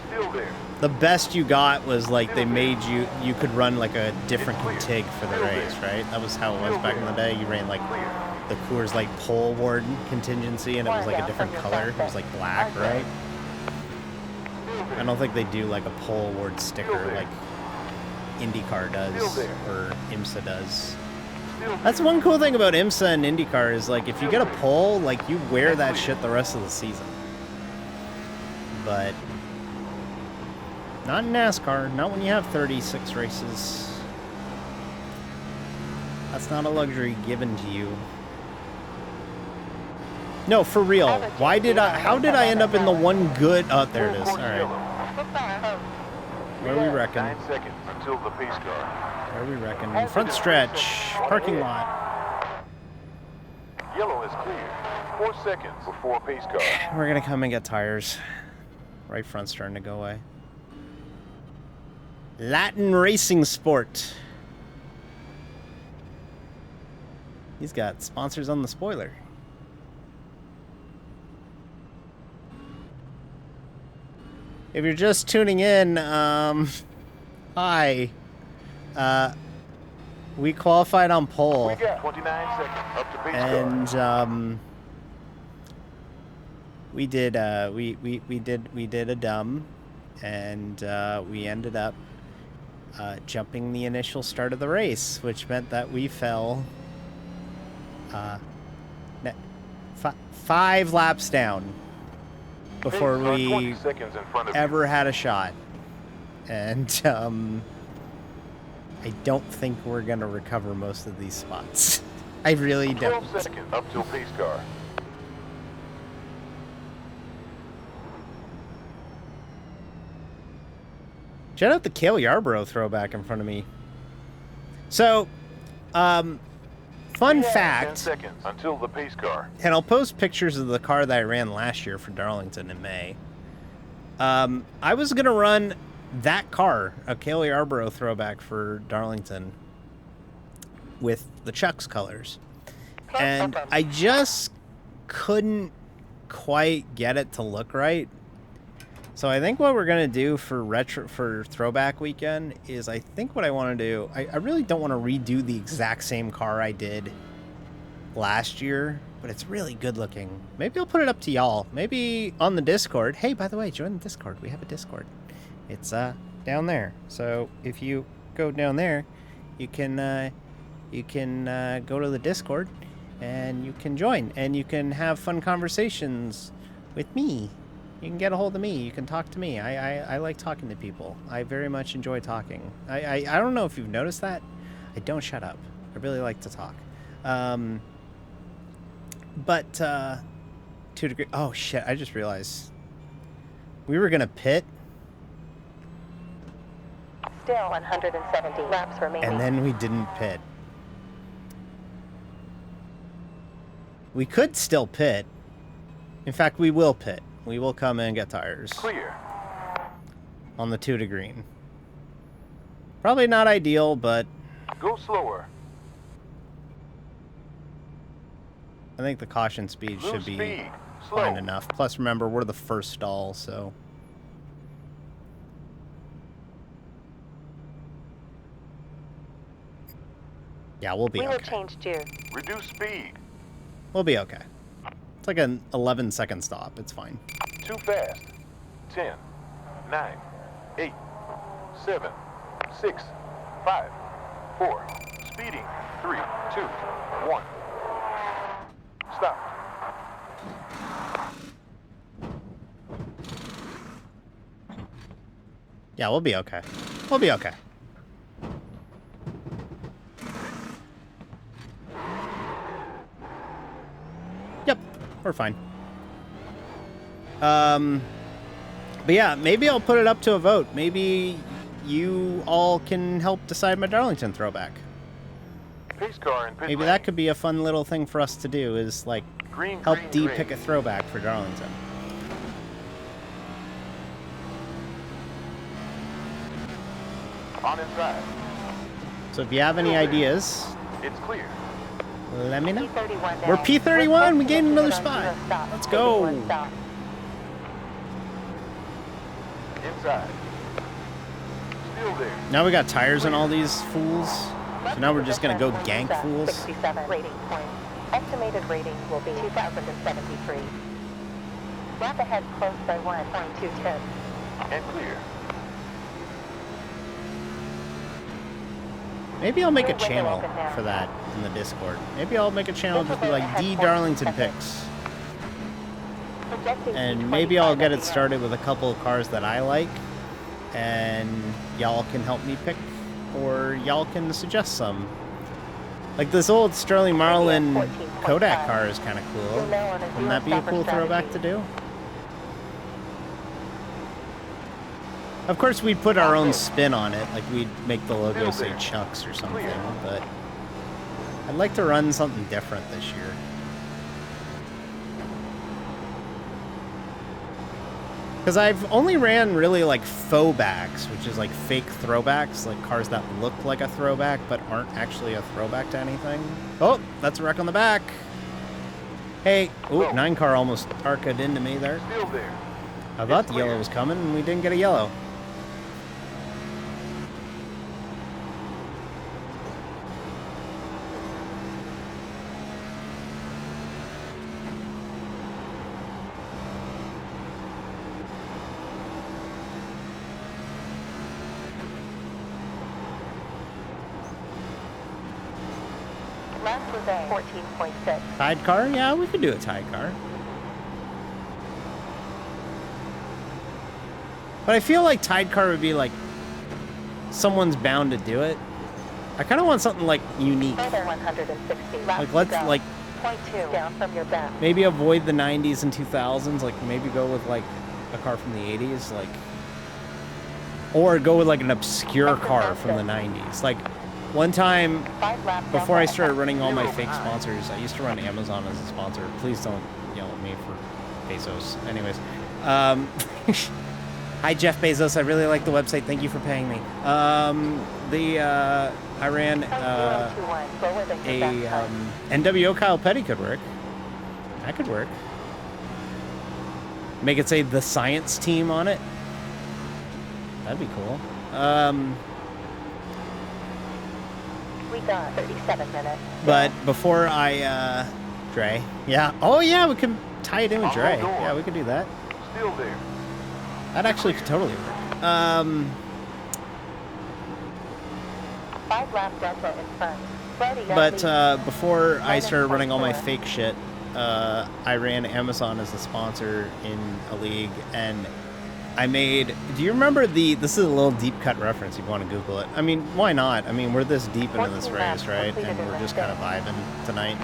Still there. The best you got was like they made you could run like a different config for the race, right? That was how it was back in the day. You ran like the Coors Light pole ward contingency, and it was like a different color. It was like black, right? I don't think they do like a pole ward sticker like IndyCar does or IMSA does. That's one cool thing about IMSA and IndyCar is like if you get a pole, like you wear that shit the rest of the season. But not in NASCAR, not when you have 36 races. That's not a luxury given to you. No, for real. How did I end up in the one good... Oh, there it is. All right. Where we reckon? 9 seconds until the pace car. Where we reckon? Front stretch. Parking lot. Yellow is clear. 4 seconds before pace car. We're going to come and get tires. Right front's starting to go away. Latin Racing Sport. He's got sponsors on the spoiler. If you're just tuning in, hi. We qualified on pole. We got 29 seconds up to pace car. And we did a dumb, and we ended up jumping the initial start of the race, which meant that we fell 5 laps down before we ever had a shot. And I don't think we're gonna recover most of these spots. I really don't. 12 seconds up till pace car. Shout out the Cale Yarborough throwback in front of me. So, fun fact. 10 seconds until the pace car. And I'll post pictures of the car that I ran last year for Darlington in May. I was going to run that car, a Cale Yarborough throwback for Darlington, with the Chuck's colors. And I just couldn't quite get it to look right. So I think what we're going to do for throwback weekend is I think what I want to do, I really don't want to redo the exact same car I did last year, but it's really good looking. Maybe I'll put it up to y'all. Maybe on the Discord. Hey, by the way, join the Discord. We have a Discord. It's down there. So if you go down there, you can go to the Discord and you can join and you can have fun conversations with me. You can get a hold of me. You can talk to me. I like talking to people. I very much enjoy talking. I don't know if you've noticed that. I don't shut up. I really like to talk. But 2 degrees. Oh shit! I just realized we were gonna pit. Still 170 laps remaining. And then we didn't pit. We could still pit. In fact, we will pit. We will come in and get tires. Clear. On the 2 to green. Probably not ideal, but Go slower. I think the caution speed should be fine enough. Plus, remember, we're the first stall, so. Yeah, we'll be okay. We will change gear. Reduce speed. We'll be okay. It's like an 11-second stop. It's fine. Too fast. 10, 9, 8, 7, 6, 5, 4. Speeding. 3, 2, 1. Stop. Yeah, we'll be okay. We'll be okay. Yep, we're fine. But yeah, maybe I'll put it up to a vote. Maybe you all can help decide my Darlington throwback. Pace car in pit Maybe lane. that could be a fun little thing for us to do, is like Green, help green, D green. pick a throwback for Darlington. On inside. So if you have any ideas, It's clear. let me know. P31 We're now. P31, we We're gained another close to spot. zero stop. Let's Taking go. one stop. Inside. Still there. Now we got tires on all these fools. So now we're just gonna go gank fools. 67 rating points. Estimated rating will be 2,073. Lap ahead close by 1.210. And clear. Maybe I'll make a channel for that in the Discord. Maybe I'll make a channel just be like D Darlington picks. Projecting And P25 maybe I'll get at it the started end. with a couple of cars that I like. And y'all can help me pick, or y'all can suggest some. Like this old Sterling Marlin 14.5. Kodak car is kind of cool. You're now on a Wouldn't that be a zero-stopper cool throwback to strategy. do? Of course, we'd put our own spin on it, like we'd make the logo say Chucks or something, but I'd like to run something different this year. Because I've only ran really like faux backs, which is like fake throwbacks, like cars that look like a throwback but aren't actually a throwback to anything. Oh, that's a wreck on the back. Hey, ooh, 9 car almost arced into me there. Still there. I thought the yellow was coming and we didn't get a yellow. Last was a 14.6. Tide car? Yeah, we could do a tide car. But I feel like tide car would be like someone's bound to do it. I kind of want something like unique. Further 160. Laps Like to let's go. like 0.2 down from your back. maybe avoid the 90s and 2000s. Like maybe go with like a car from the 80s, like, or go with like an obscure car from the 90s. Like one time 5 laps down before I by started running all my Zero fake high. sponsors, I used to run Amazon as a sponsor. Please don't yell at me for Bezos. Anyways, hi Jeff Bezos. I really like the website. Thank you for paying me. I ran 0.021. Slower than your a best time. NWO Kyle Petty could work. That could work. Make it say the science team on it. That'd be cool. We got 37 minutes. But before I, Dre. Yeah. Oh, yeah, we can tie it in with Dre. Yeah, we could do that. Still there. That actually could totally work. 5 lap delta in front. Brody But Yardley. before I Minus started running all my 0.4. fake shit, I ran Amazon as a sponsor in a league, and I made. Do you remember the? This is a little deep cut reference. If you want to Google it. I mean, why not? I mean, we're this deep into this 14 race, laps right? completed And in we're this just kind of day. vibing tonight.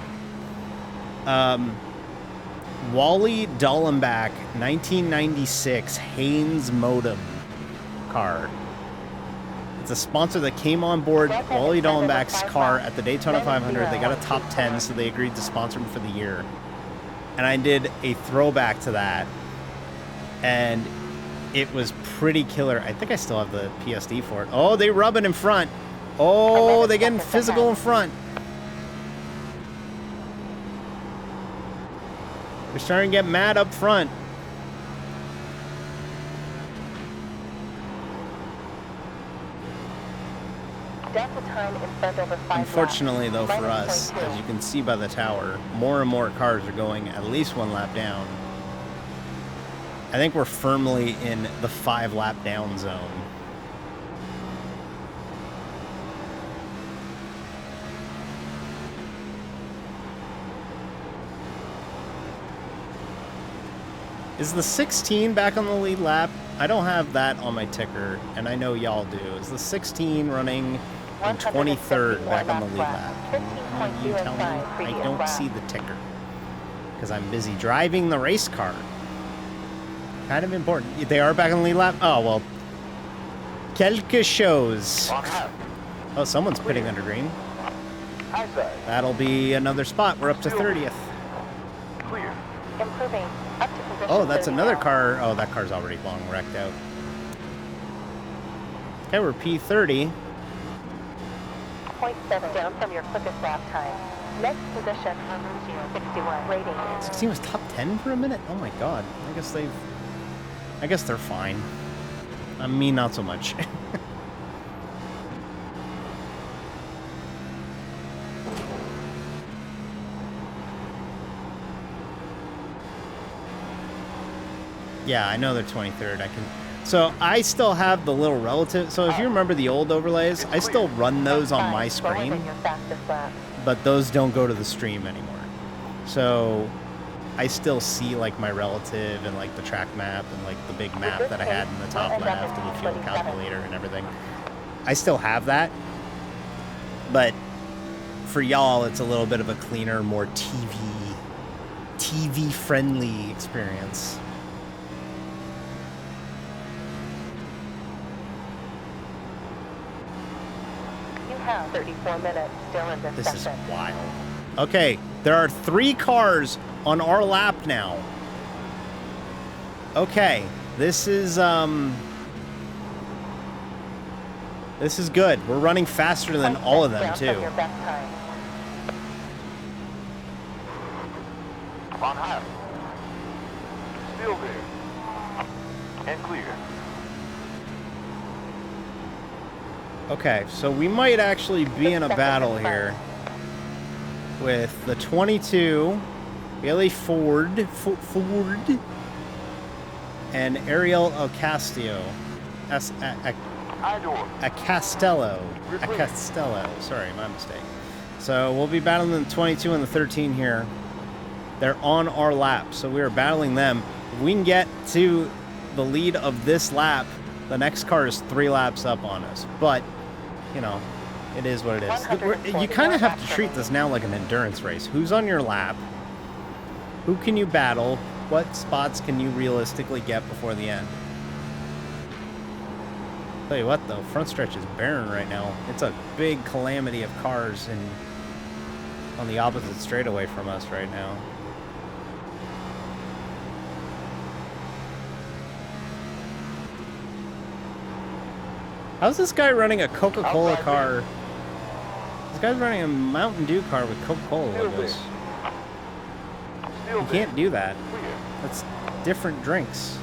Wally Dallenbach, 1996 Haynes Modem car. It's a sponsor that came on board Wally Dallenbach's car at the Daytona 500. They got a top 10, so they agreed to sponsor him for the year. And I did a throwback to that, and it was pretty killer. I think I still have the PSD for it. Oh, they rubbing in front. Oh, they getting physical in front. They're starting to get mad up front. Delta time in front over 5 Unfortunately, though, for Minus us, 0.2. as you can see by the tower, more and more cars are going at least 1 lap down. I think we're firmly in the 5 lap down zone. Is the 16 back on the lead lap? I don't have that on my ticker, and I know y'all do. Is the 16 running in 23rd back on the lead lap? Can you tell me? I don't see the ticker because I'm busy driving the race car. Kind of important. They are back on the lead lap? Oh, well. Quelque chose. On high. Oh, someone's pitting under green. High inside. That'll be another spot. We're up to Still 30th. Clear. Improving. Up to position Oh, that's 30 another now. car. Oh, that car's already long wrecked out. Okay, we're P30. 0.7 down from your quickest lap time. Next position, 61 rating. 16 was top 10 for a minute? Oh my god. I guess they're fine. Me, not so much. Yeah, I know they're 23rd. So I still have the little relative. So if you remember the old overlays, I still run those on my Slower than screen, your fastest lap. but those don't go to the stream anymore. So I still see like my relative and like the track map and like the big map that I had in the top left and the fuel calculator and everything. I still have that, but for y'all, it's a little bit of a cleaner, more TV friendly experience. You have 34 minutes still in this This is session. wild. Okay, there are 3 cars on our lap now. Okay, this is good. We're running faster than all of them Down too. from your best time. On high. Still there. And clear. Okay, so we might actually be in a battle here with the 22, Bailey Ford, and Ariel Ocasio. A Castello. Sorry, my mistake. So we'll be battling the 22 and the 13 here. They're on our lap, so we are battling them. If we can get to the lead of this lap, the next car is 3 laps up on us. But, you know, it is what it is. You kind of have to treat this now like an endurance race. Who's on your lap? Who can you battle? What spots can you realistically get before the end? Tell you what, though, front stretch is barren right now. It's a big calamity of cars on the opposite straightaway from us right now. How's this guy running a Coca-Cola car? This guy's running a Mountain Dew car with Coca-Cola logos. You can't do that. That's different drinks.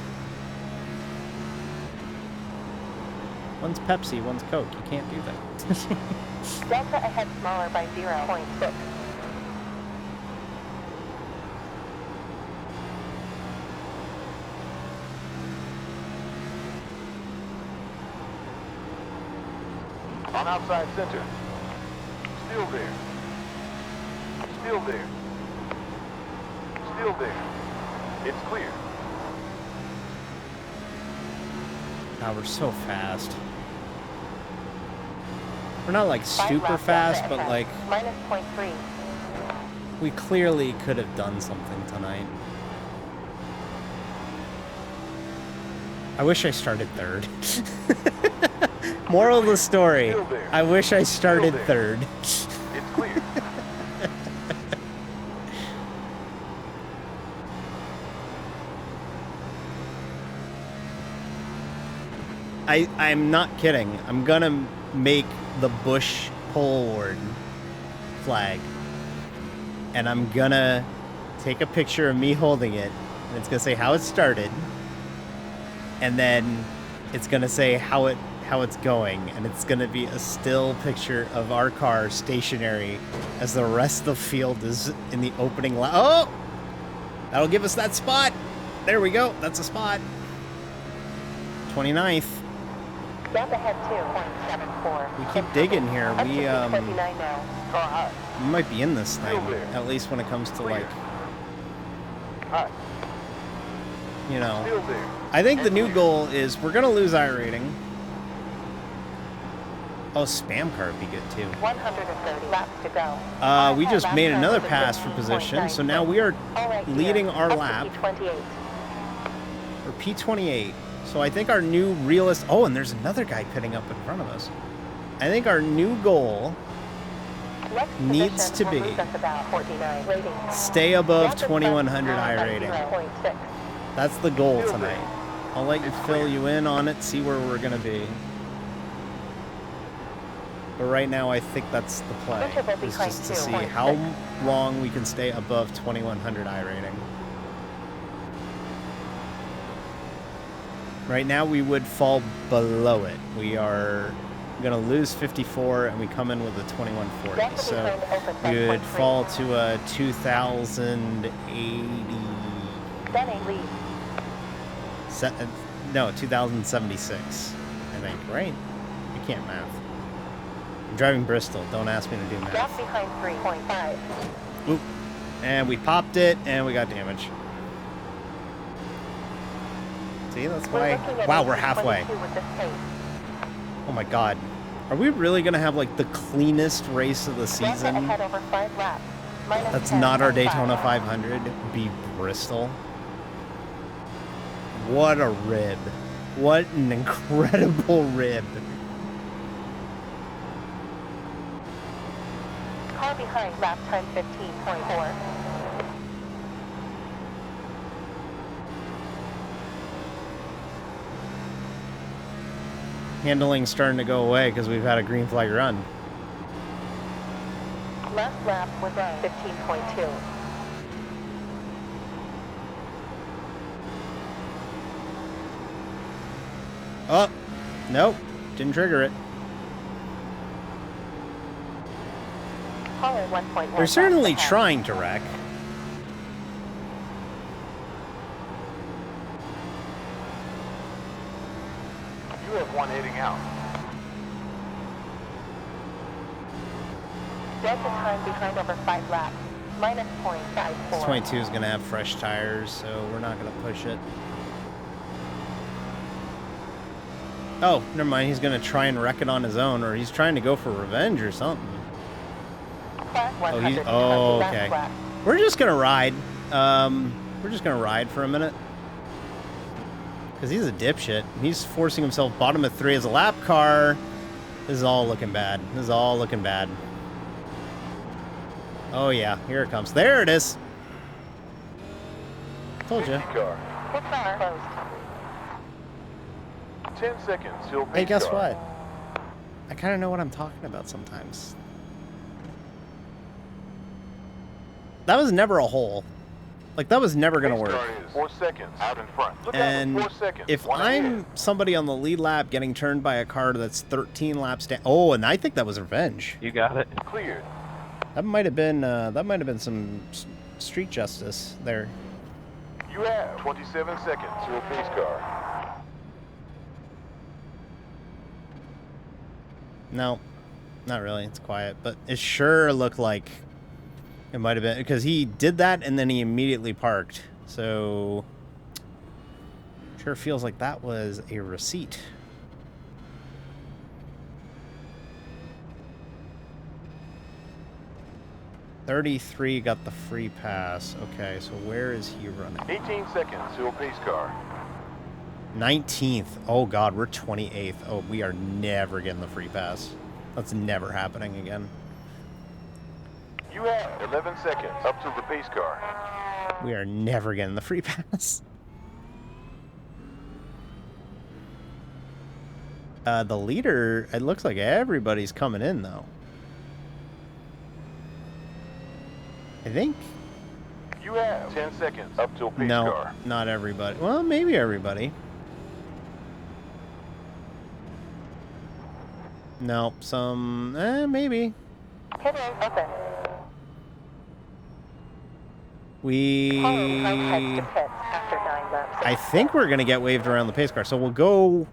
One's Pepsi, one's Coke. You can't do that. Delta ahead smaller by 0.6. On outside center. Still there. Still there. Still there. It's clear. Ah, we're so fast. We're not like 5 super laps fast, Delta but ahead. like Minus 0.3. we clearly could have done something tonight. I wish I started third. Moral of the story, I wish I started third. It's clear. I'm not kidding. I'm gonna make the Bush pole award flag. And I'm gonna take a picture of me holding it. And it's gonna say how it started. And then it's gonna say how it's going. And it's gonna be a still picture of our car stationary as the rest of the field is in the opening lap. Oh! That'll give us that spot. There we go. That's a spot. 29th. Gap ahead 2.74. We keep digging here. Up to We 29 now. Car high. we might be in this thing, at least when it comes to like, High. you know. Still there. I think the new goal is we're gonna lose iRating. Oh, spam car would be good too. 130 laps to go. We just made another pass for position, so now we are leading our lap. P28. Or P28. So I think our new realist. Oh, and there's another guy pitting up in front of us. I think our new goal Next needs position to will be lose us about 49 rating. stay above Gap is 2100 left I by rating. 0.6. That's the goal Still tonight. there. I'll let you fill you in on it, see where we're gonna be. But right now, I think that's the play. Interval Is behind just to 2.6. see how long we can stay above 2100 I rating. Right now, we would fall below it. We are gonna lose 54, and we come in with a 2140. Gap So behind open we would 5.3. fall to a 2080. Then a lead. No, 2076, I think, right? I can't math. I'm driving Bristol. Don't ask me to do Gap math. behind 3.5. Oop. And we popped it, and we got damage. See, that's why. Wow, we're halfway. With this pace. Oh my god. Are we really going to have, like, the cleanest race of the Delta season? ahead over 5 laps. Minus That's 10 not our on 5. Daytona 500. Be Bristol. What a rib. What an incredible rib. Car behind, lap time 15.4. Handling's starting to go away because we've had a green flag run. Last lap was 15.2. Oh, nope. Didn't trigger it. Caller 1.1. They're certainly laps ahead. trying to wreck. You have one heading out. Delta time behind over 5 laps. Minus 0.54. This 22 is going to have fresh tires, so we're not going to push it. Oh, never mind. He's going to try and wreck it on his own, or he's trying to go for revenge or something. Class Oh, 120 last okay. lap. We're just going to ride. We're just going to ride for a minute. Because he's a dipshit. He's forcing himself bottom of 3 as a lap car. This is all looking bad. This is all looking bad. Oh, yeah. Here it comes. There it is. Told you. Safety car. Pit car closed. 10 seconds till Hey, pace guess car. what? I kind of know what I'm talking about sometimes. That was never a hole. Like, that was never going to Pace work. car is 4 seconds out in front. Look out And for 4 seconds. if One I'm ahead. somebody on the lead lap getting turned by a car that's 13 laps down... Oh, and I think that was revenge. You got it. Cleared. That might have been some street justice there. You have 27 seconds to a pace car. No, not really. It's quiet, but it sure looked like it might have been because he did that and then he immediately parked. So sure feels like that was a receipt. $33 got the free pass. Okay, so where is he running? 18 seconds to a pace car. 19th. Oh god, we're 28th. Oh, we are never getting the free pass. That's never happening again. You have 11 seconds up to the pace car. We are never getting the free pass. The leader, it looks like everybody's coming in though. I think. You have 10 seconds up to a pace No, car. not everybody. Well, maybe everybody. No, some, maybe. Pit lane open. We, Caller heads to pits after 9 laps. I think we're going to get waved around the pace car. So we'll go.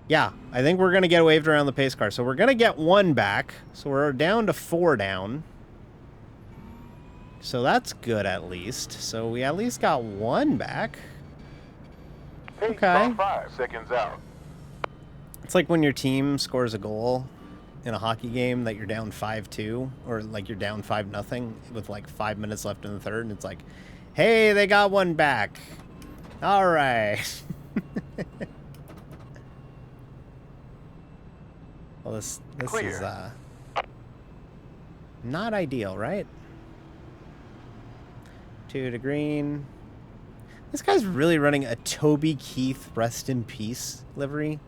Yeah, I think we're going to get waved around the pace car. So we're going to get 1 back. So we're down to 4 down. So that's good at least. So we at least got 1 back. Pace Okay. car 5 seconds out. It's like when your team scores a goal in a hockey game that you're down 5-2 or like you're down 5-0 with like 5 minutes left in the third and it's like, hey, they got 1 back. All right. Well, this Clear. is Not ideal, right? 2 to green. This guy's really running a Toby Keith rest in peace livery.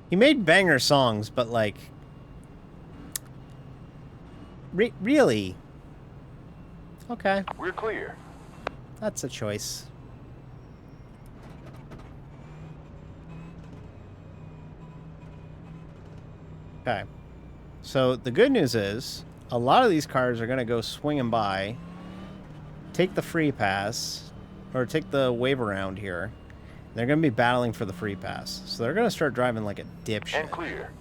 He made banger songs, but like... really? Okay. We're clear. That's a choice. Okay. So the good news is, a lot of these cars are going to go swinging by, take the free pass, or take the wave around here. They're going to be battling for the free pass. So they're going to start driving like a dipshit. And clear.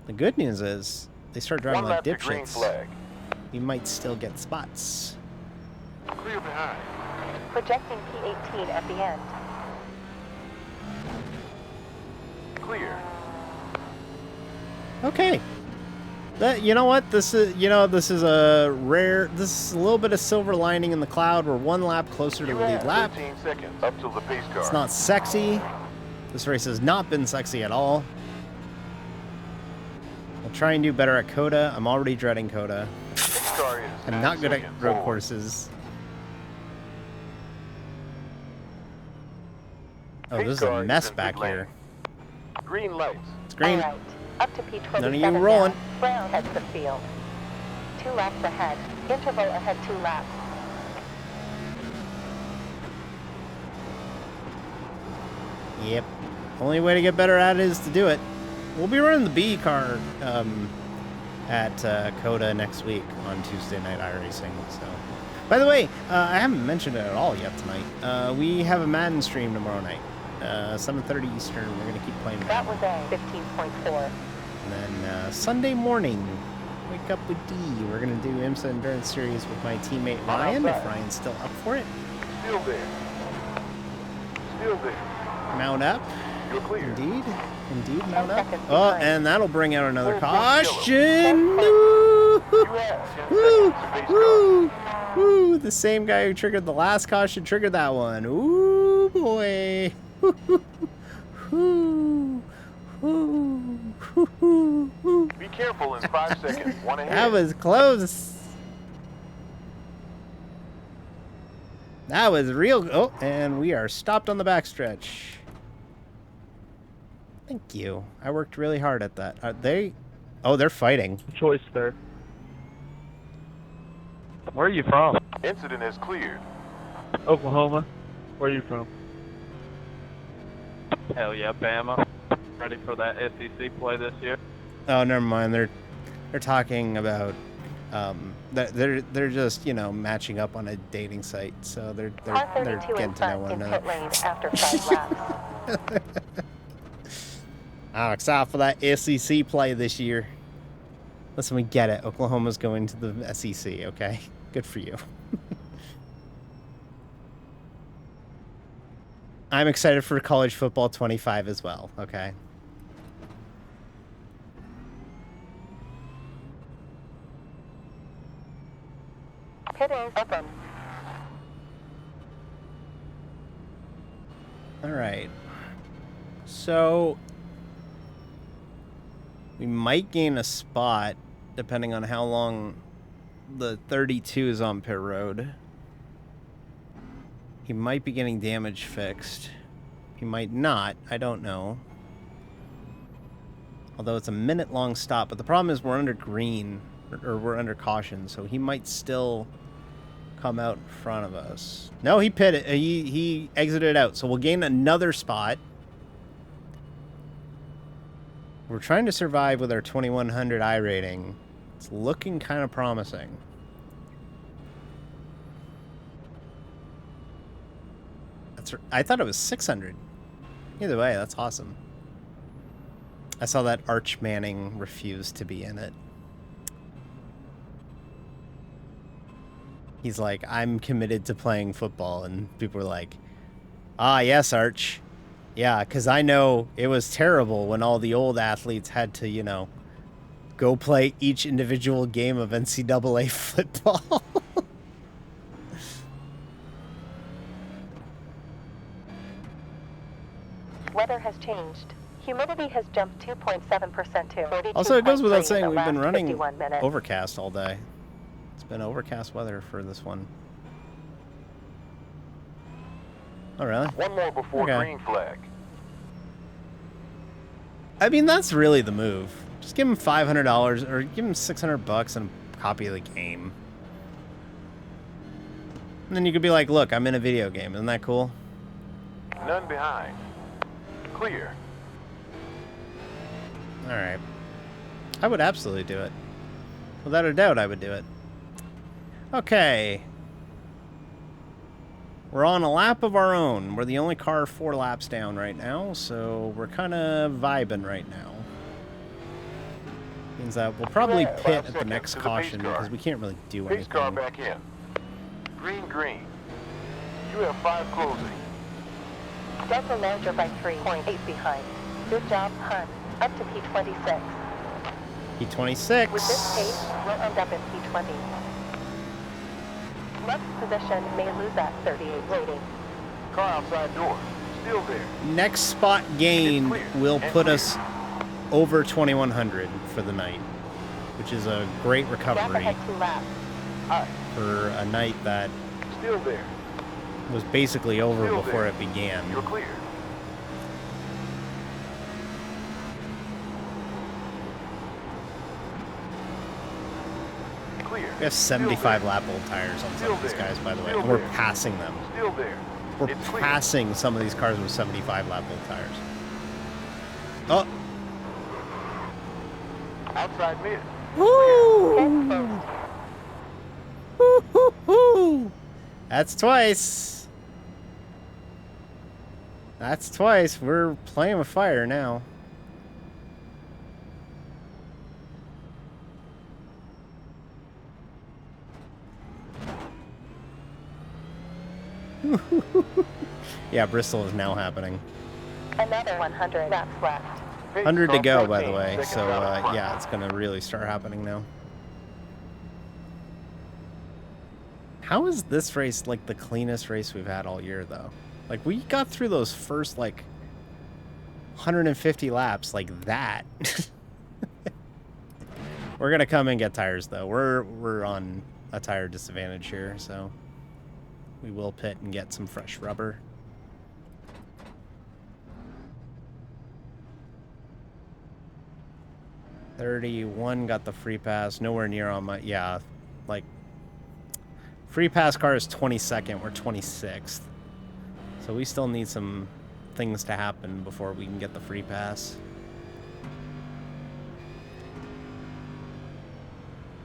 The good news is, they start driving One like lap to green dipshits. flag. You might still get spots. Clear behind. Projecting P18 at the end. Clear. Okay. You know what? This is a little bit of silver lining in the cloud. We're one lap closer to the You lead have lap. 13 seconds up till the pace car. It's not sexy. This race has not been sexy at all. I'll try and do better at Coda. I'm already dreading Coda. Pace car is I'm 9 not good at seconds road forward. courses. Oh, Pace this is a car mess in back pit lane. here. Green lights. It's green. All right. Up to P27 None of you rolling. now. Brown heads the field. 2 laps ahead. Interval ahead 2 laps. Yep. Only way to get better at it is to do it. We'll be running the B car at Coda next week on Tuesday night iRacing. So, by the way, I haven't mentioned it at all yet tonight. We have a Madden stream tomorrow night, 7:30 Eastern. We're gonna keep playing That Madden. was a 15.4. And then Sunday morning, wake up with D. We're gonna do IMSA Endurance Series with my teammate Ryan, if Ryan's still up for it. Still there. Still there. Mount up. You're clear. Indeed, mount 10 up. seconds Oh, behind. and that'll bring out another Full caution. You have 10 Woo! seconds. Pace car. Woo! Woo! The same guy who triggered the last caution triggered that one. Ooh boy. Ooh. Ooh. Ooh. Be careful in 5 seconds. One ahead. That was close. That was real. Oh, and we are stopped on the backstretch. Thank you. I worked really hard at that. Are they? Oh, they're fighting. Choice there. Where are you from? Incident is cleared. Oklahoma. Where are you from? Hell yeah, Bama. Ready for that SEC play this year? Oh, never mind. They're talking about they're just matching up on a dating site, so they're Car they're 32 getting in to know front one in pit another. lane after 5 laps. I'm excited for that SEC play this year. Listen, we get it. Oklahoma's going to the SEC. Okay, good for you. I'm excited for college football 25 as well. Okay. Pit is open. All right. So we might gain a spot depending on how long the 32 is on pit road. He might be getting damage fixed. He might not. I don't know. Although it's a minute-long stop. But the problem is we're under green, or we're under caution, so he might still come out in front of us. No, he pitted. He exited out, so we'll gain another spot. We're trying to survive with our 2100 I rating. It's looking kind of promising. I thought it was 600. Either way, that's awesome. I saw that Arch Manning refused to be in it. He's like, I'm committed to playing football. And people were like, ah, yes, Arch. Yeah, because I know it was terrible when all the old athletes had to, go play each individual game of NCAA football. Weather has changed. Humidity has jumped 2.7% to 42.3 Also, it goes without in saying the we've been last running 51 minutes. overcast all day. It's been overcast weather for this one. Oh, really? One more before Okay. green flag. I mean, that's really the move. Just give him $500 or give him $600 and a copy of the game. And then you could be like, look, I'm in a video game. Isn't that cool? None behind. Clear. All right. I would absolutely do it. Without a doubt, I would do it. Okay. We're on a lap of our own. We're the only car 4 laps down right now, so we're kind of vibing right now. Means that we'll probably Yeah, 5 pit at the seconds next to the caution pace car. because we can't really do Pace car anything. back in. Green, green. You have 5 closing. Delta larger by 3.8 behind. Good job, Hun. Up to P26. P26. With this pace, we'll end up in P20. Left position may lose that 38 rating. Car outside door. Still there. Next spot gained will put us over 2100 for the night, which is a great Gap recovery ahead 2 laps. High. for a night that Still there. was basically over Still before there. it began. You're clear. Clear. We have 75 lap old tires on some of these guys, by the way, Still and we're there. passing them. Still there. We're It's clear. passing some of these cars with 75 lap old tires. Oh! Outside mid. Woo! Woo-hoo-hoo! That's twice. That's twice. We're playing with fire now. Yeah, Bristol is now happening. Another 100 laps left. Pace 100 to car go, by 14, the way. seconds So, out of front. yeah, it's going to really start happening now. How is this race, like, the cleanest race we've had all year, though? Like, we got through those first, like, 150 laps like that. We're going to come and get tires, though. We're on a tire disadvantage here, so we will pit and get some fresh rubber. $31 got the free pass. Nowhere near on my... Yeah, like... Free pass car is 22nd. We're 26th. So we still need some things to happen before we can get the free pass.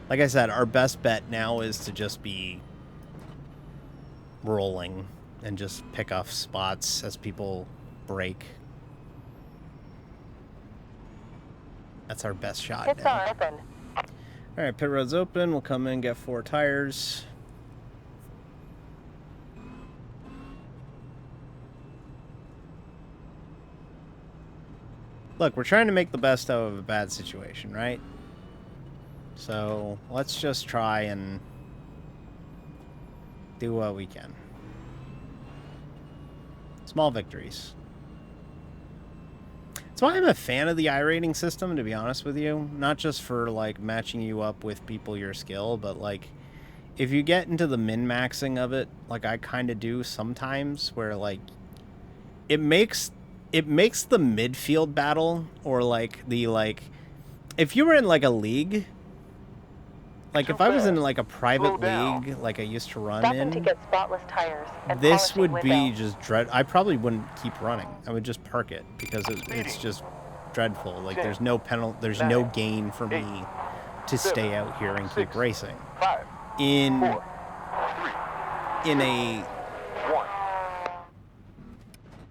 Like I said, our best bet now is to just be rolling and just pick off spots as people break. That's our best shot Pits now. are open. All right, pit road's open. We'll come in, get 4 tires. Look, we're trying to make the best out of a bad situation, right? So let's just try and do what we can. Small victories. That's why I'm a fan of the iRating system, to be honest with you. Not just for, like, matching you up with people your skill, but, like, if you get into the min-maxing of it, like I kind of do sometimes, where, like, it makes the midfield battle, or, like, the, like, if you were in, like, a league, like, if I was in, like, a private league, like I used to run Stopping in, to get spotless tires and this polishing would be windows. just dread. I probably wouldn't keep running. I would just park it because it's just dreadful. Like, there's no penalty, there's no gain for me to stay out here and keep racing. 5, In 4, 3, a 1.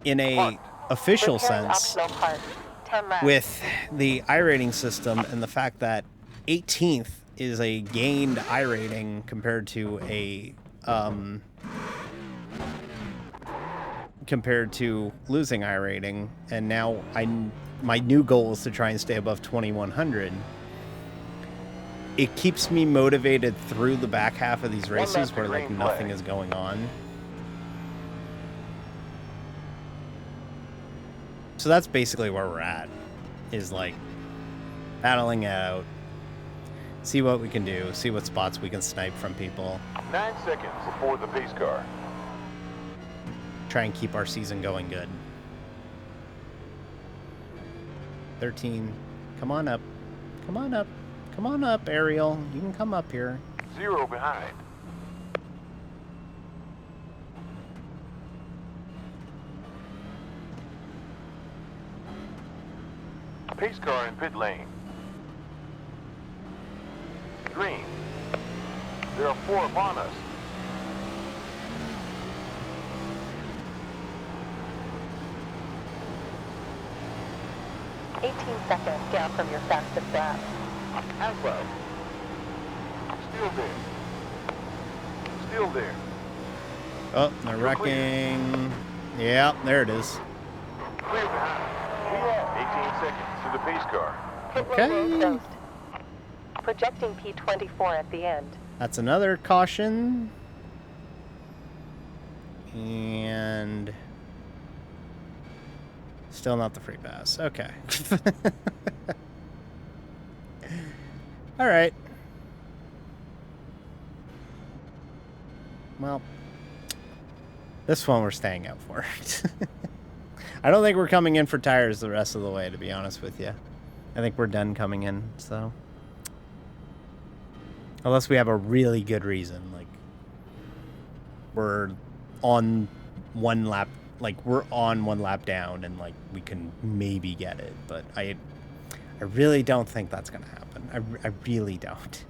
in a official Repairing sense, optional parts. 10 laps. with the iRating system and the fact that 18th is a gained iRating compared to a compared to losing iRating, and now my new goal is to try and stay above 2100. It keeps me motivated through the back half of these races where, like, nothing is going on. So that's basically where we're at, is like battling out, see what we can do, see what spots we can snipe from people. 9 seconds before the pace car. Try and keep our season going good. 13. Come on up. Come on up. Come on up, Ariel. You can come up here. 0 behind. Pace car in pit lane. Green. There are 4 upon us. seconds down from your fastest lap. Alpha. Still there. Still there. Oh, they're wrecking. Yeah, there it is. Clear behind. We have 18 seconds to the pace car. Pit Okay. lane closed. Projecting P24 at the end. That's another caution. And still not the free pass. Okay. All right. Well, this one we're staying out for. I don't think we're coming in for tires the rest of the way, to be honest with you. I think we're done coming in, so. Unless we have a really good reason, like we're on one lap, down, and like we can maybe get it, but I really don't think that's gonna happen. I really don't.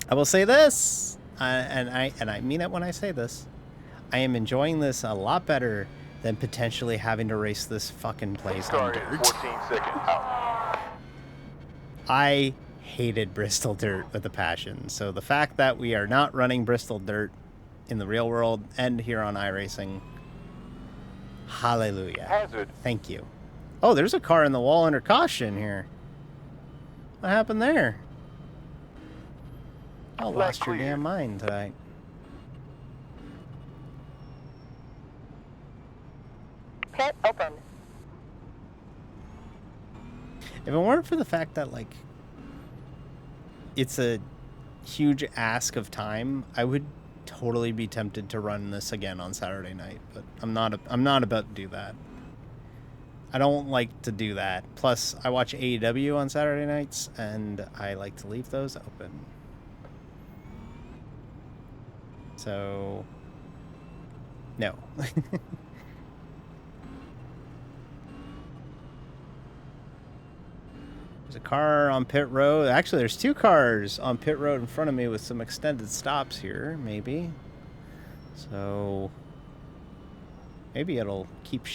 I will say this, and I mean it when I say this. I am enjoying this a lot better than potentially having to race this fucking place on Car in dirt. 14 seconds. Out. I hated Bristol dirt with a passion. So the fact that we are not running Bristol dirt in the real world and here on iRacing, hallelujah. Hazard. Thank you. Oh, there's a car in the wall under caution here. What happened there? I Flag lost your clear. damn mind tonight. Pit open. If it weren't for the fact that, like, it's a huge ask of time, I would totally be tempted to run this again on Saturday night, but I'm not about to do that. I don't like to do that. Plus, I watch AEW on Saturday nights, and I like to leave those open. So, no. There's a car on pit road. Actually, there's 2 cars on pit road in front of me with some extended stops here, maybe. So maybe it'll keep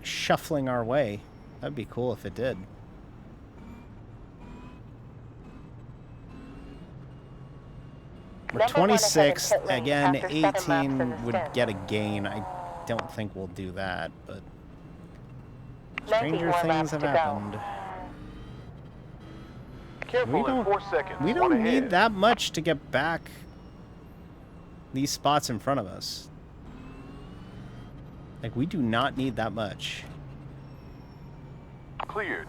shuffling our way. That'd be cool if it did. We're Number one ahead in 26th. pit lane Again, after 7 laps in the 18 would stint. get a gain. I don't think we'll do that, but 90 stranger more things laps have to go. happened. Careful in 4 seconds. We One don't ahead. need that much to get back these spots in front of us. Like, we do not need that much. Cleared.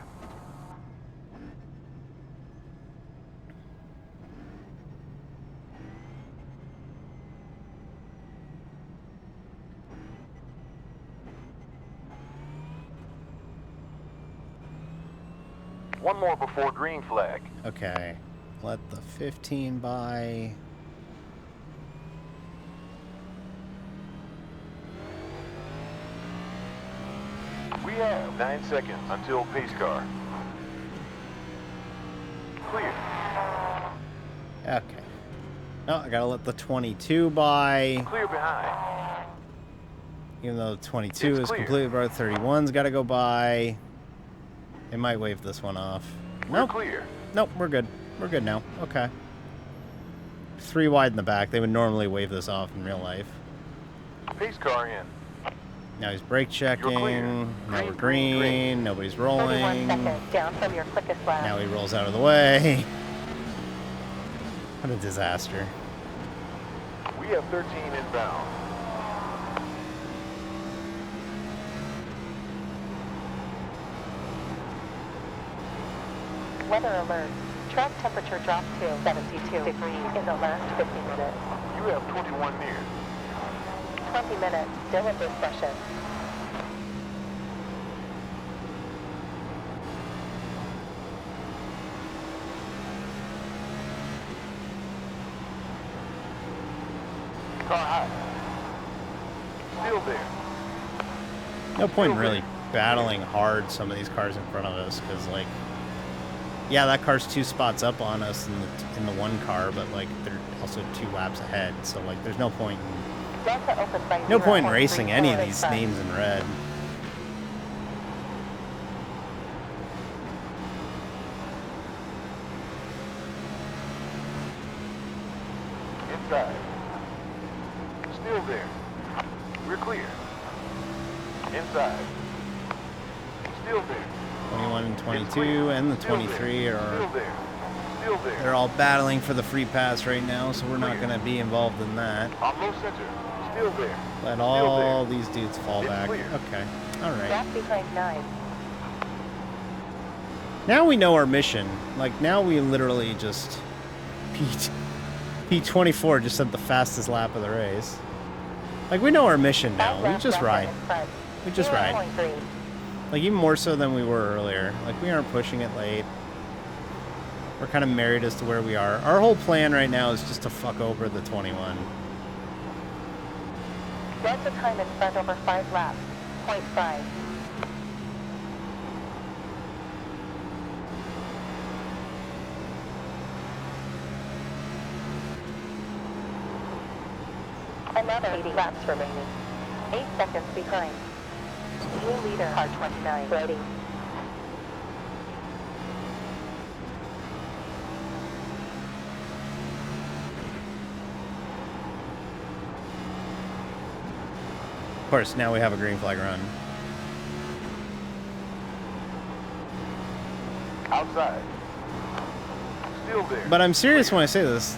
One more before green flag. Okay. Let the 15 by. We have 9 seconds until pace car. Clear. Okay. No, I gotta let the 22 by. Clear behind. Even though the 22 It's is clear. completely broke, 31's gotta go by. They might wave this one off. We're Nope. clear. Nope, we're good. We're good now. Okay. 3 wide in the back. They would normally wave this off in real life. Pace car in. Now he's brake clear. checking. Now we're Green, green, green. green. Nobody's 31 rolling. seconds down from your quickest lap. Now he rolls out of the way. What a disaster. We have 13 inbound. Weather alert. Track temperature dropped to 72 degrees in the last 50 minutes. You have 21 near. 20 minutes still in this session. Car high. Still there. No point in really battling hard some of these cars in front of us, because like, yeah, that car's 2 spots up on us in the one car, but like they're also 2 laps ahead. So like, there's no point in racing any of these names in red. Inside. Still there. We're clear. Inside. Still there. 21 and 22 and the 23 are, Still there. Still there. they're all battling for the free pass right now, so we're not going to be involved in that. On low center. Still there. Let Still all there. these dudes fall It's back. clear. Okay. All right. Gap behind 9. Now we know our mission. Like, now we literally just... P24 just had the fastest lap of the race. Like, we know our mission now. We just ride. We just ride. 0.3. Like, even more so than we were earlier. Like, we aren't pushing it late. We're kind of married as to where we are. Our whole plan right now is just to fuck over the 21. Delta time in front over 5 laps. 0.5. Another 80 laps remaining. 8 seconds behind. New leader, car 29. Ready. Of course, now we have a green flag run. Outside. Still there. But I'm serious when I say this.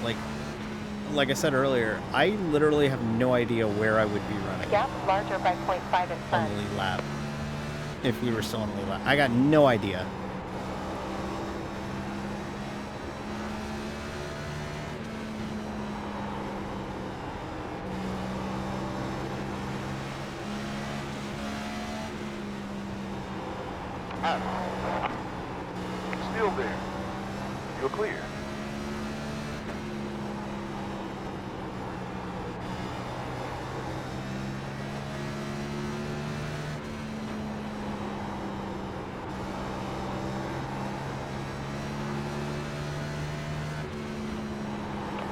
Like I said earlier, I literally have no idea where I would be running Gap larger by 0.5 in on front. the lead lap. If we were still on the lead lap. I got no idea. Out. Still there. You're clear.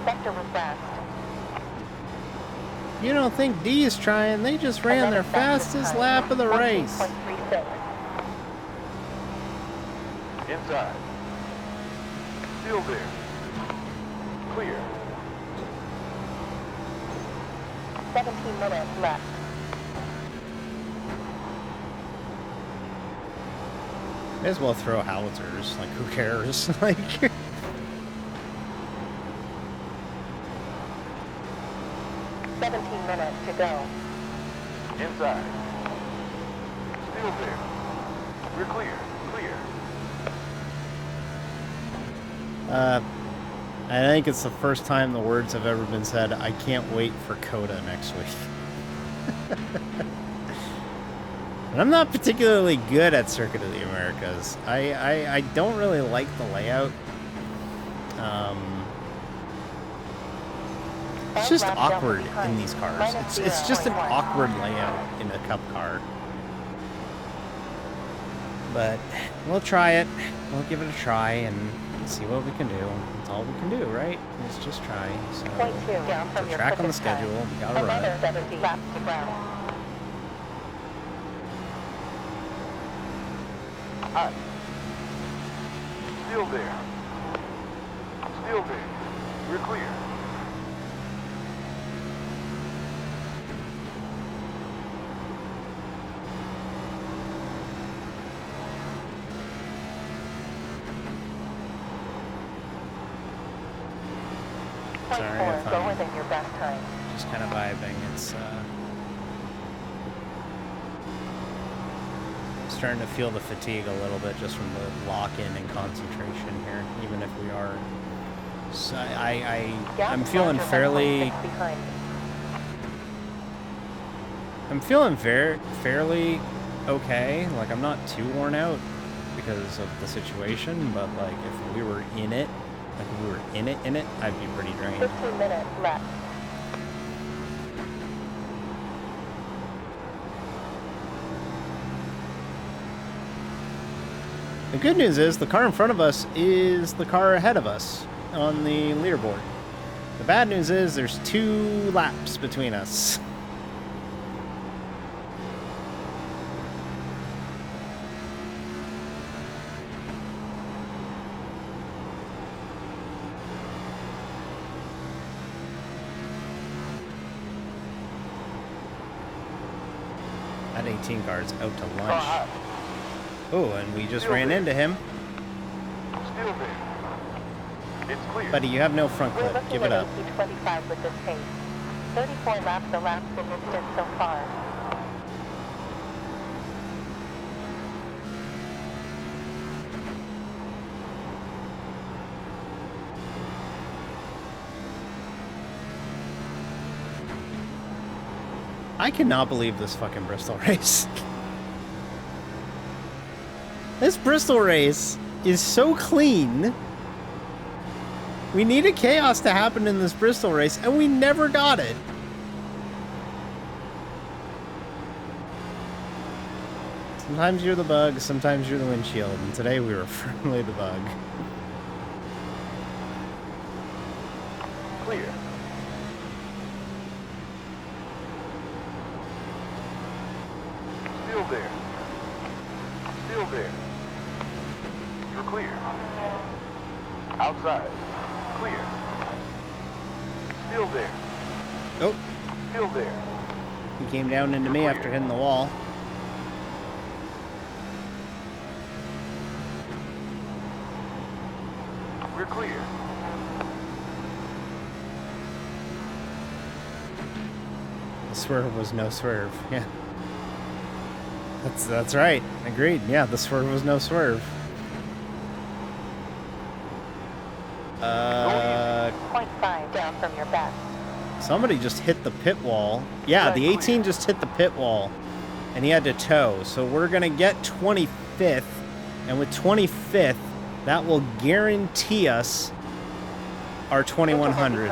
Sector was fast. You don't think D is trying? They just ran their fastest lap of the race. 14.36. Inside. Still there. Clear. 17 minutes left. May as well throw howitzers. Like, who cares? Like, 17 minutes to go. Inside. Still there. We're clear. Clear. I think it's the first time the words have ever been said, I can't wait for COTA next week. And I'm not particularly good at Circuit of the Americas. I don't really like the layout. It's just awkward in these cars. It's just an awkward layout in a cup car. But we'll try it. We'll give it a try and see what we can do. That's all we can do, right? Let's just try. So, 0.2 down from the your track on the quickest time. schedule. We gotta run Another it. 70 laps to ground. Hot. Still there. Still there. We're clear. Sorry 0.4, if go I'm within your best time. just kind of vibing. It's starting to feel the fatigue a little bit just from the lock-in and concentration here, even if we are. So I'm feeling fairly. I'm feeling fairly okay. Like, I'm not too worn out because of the situation, but like if we were in it, I'd be pretty drained. 15 minutes left. The good news is the car in front of us is the car ahead of us on the leaderboard. The bad news is there's 2 laps between us. That 18 car's out to lunch. Oh, and we just ran into him. Still there. It's clear. Buddy, you have no front We're clip. looking Give at it up. AP 25 with this pace. 34 laps elapsed in this stint so far. I cannot believe this fucking Bristol race. This Bristol race is so clean. We needed chaos to happen in this Bristol race, and we never got it. Sometimes you're the bug, sometimes you're the windshield, and today we were firmly the bug. Clear. Still there. Still there. You're clear. Outside. Clear. Still there. Oh, Still there. he came down into me after hitting the wall. We're clear. The swerve was no swerve. Yeah. That's right. Agreed. Yeah, the swerve was no swerve. 0.5 down from your best. Somebody just hit the pit wall. Yeah, the 18 just hit the pit wall, and he had to tow. So we're going to get 25th, and with 25th, that will guarantee us our 2100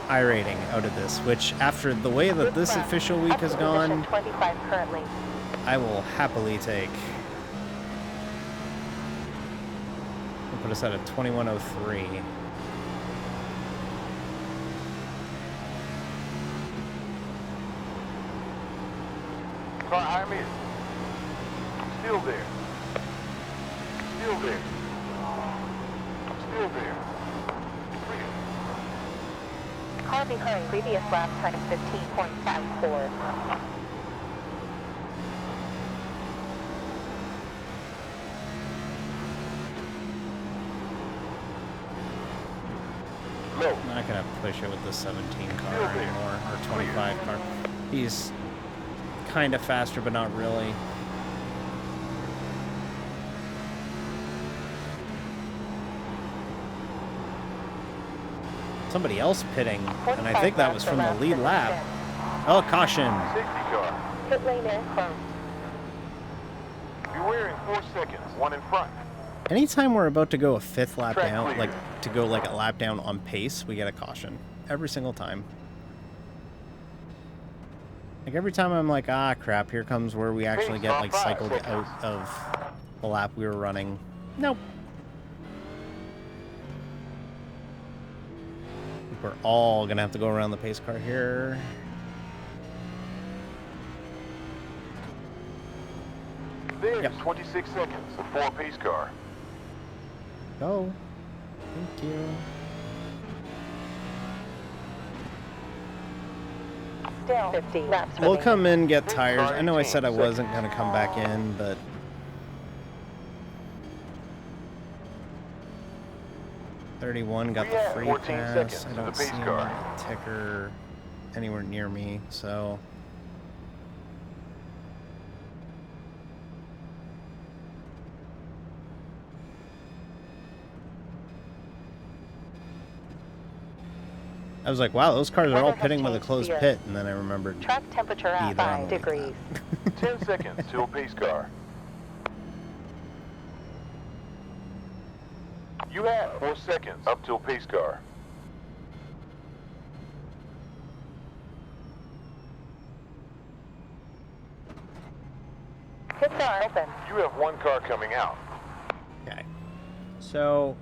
iRating out of this, which after the way that this official week has gone, 25 currently. I will happily take. We'll put us at a 2103. Car, I'm in. Still there. Still there. Still there. Clear. Car behind, previous lap time 15.54. Low. I'm not gonna push it with the 17 car anymore, or 25 car. He's kind of faster, but not really. Somebody else pitting, and I think that was from the lead lap. Oh, caution. Safety car. Pit lane in closed. Beware in 4 seconds. One in front. Anytime we're about to go a 5th lap Track down, clear. like to go like a lap down on pace, we get a caution. Every single time. Like every time I'm like, ah crap, here comes where we actually get like cycled out of the lap we were running. Nope. We're all gonna have to go around the pace car here. There's Yep. 26 seconds. A 4 pace car. Go. Thank you. Still 50 laps We'll remaining. come in, get tires. I know I said I wasn't gonna come back in, but 31 got the free 14 pass. seconds I to the don't pace see car. a ticker anywhere near me, so I was like, wow, those cars are all Weather has pitting with a changed closed via pit, and then I remembered Track temperature at either on 5 the way degrees. 10 seconds till pace car. You have 4 seconds up till pace car. Pits are open. You have 1 car coming out. Okay. So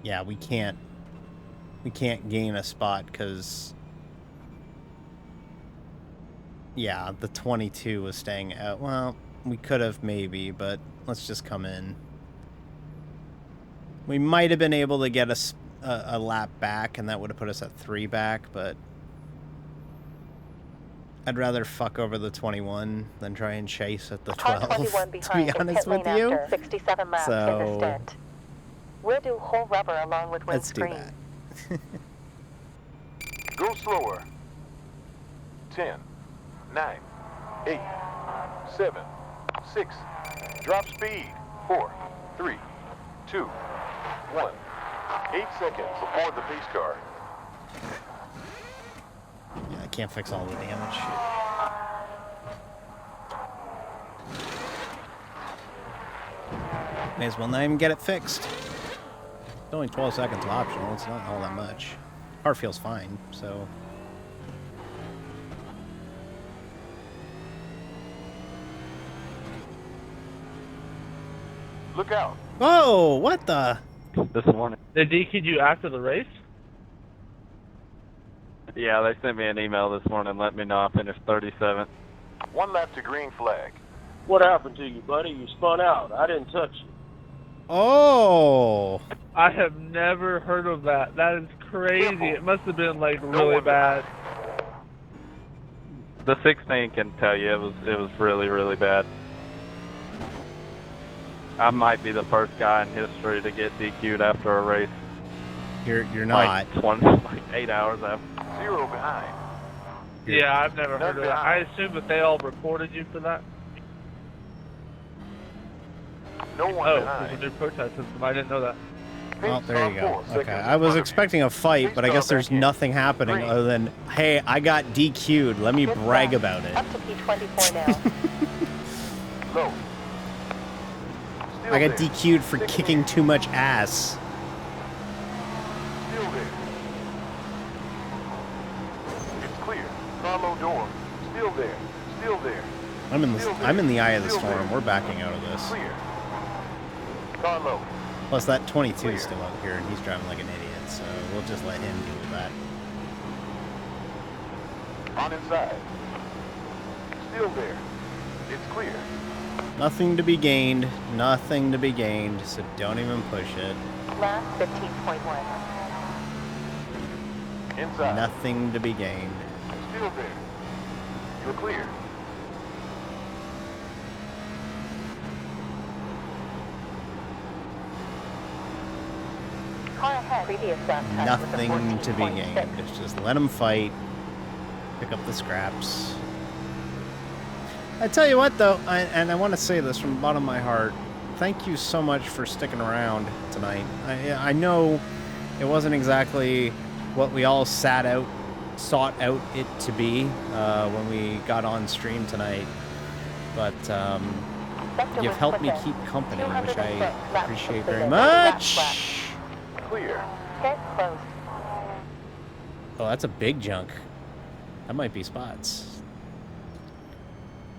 yeah, we can't gain a spot because yeah, the 22 was staying out. Well, we could have maybe, but let's just come in. We might have been able to get a lap back, and that would have put us at 3 back, but I'd rather fuck over the 21 than try and chase at the Car 12, 21 to behind be in honest pit lane with you. after 67 laps in the So stint. We'll do whole rubber along with let's do windscreen. that. Go slower. 10, 9, 8, 7, 6. Drop speed. 4, 3, 2, 1. 8 seconds aboard the pace car. Yeah, I can't fix all the damage. May as well not even get it fixed. It's only 12 seconds optional. It's not all that much. Car feels fine, so. Look out. Whoa! What the? This morning. They DQ'd you after the race? Yeah, they sent me an email this morning letting me know I finished 37th. 1 lap to green flag. What happened to you, buddy? You spun out. I didn't touch you. Oh! I have never heard of that. That is crazy. Careful. It must have been like No really one bad. The 16 can tell you it was really, really bad. I might be the first guy in history to get DQ'd after a race. You're not. Like 8 hours after. 0 behind. Yeah, I've never None heard of that. I assume that they all reported you for that. No one Oh, behind. there's a new protest system. I didn't know that. Oh, Pace there car you go. 4 seconds Okay, in I was front of expecting you. a fight, Pace but I car guess there's back in. nothing happening Green. other than, hey, I got DQ'd. Let me Pit brag stop. about it. Up to P24 now. Low. Still I got there. DQ'd for 16. kicking too much ass. Still there. It's clear. Car low door. Still there. Still there. I'm in the eye of the Still storm. there. We're backing out of this. Clear. Car low. Plus that 22 Clear. is still out here, and he's driving like an idiot. So we'll just let him deal with that. On inside. Still there. It's clear. Nothing to be gained. Nothing to be gained. So don't even push it. Lap 15.1. Inside. Nothing to be gained. Still there. You're clear. Car ahead. Previous lap time was a Nothing to be 14.6. gained. It's just let them fight. Pick up the scraps. I tell you what, though, and I want to say this from the bottom of my heart. Thank you so much for sticking around tonight. I know it wasn't exactly what we all sought out it to be when we got on stream tonight, but Sector you've was helped me within keep company, which 206 I laps appreciate completed. very Lap much. flash. Clear. Pit closed. Oh, that's a big junk. That might be spots.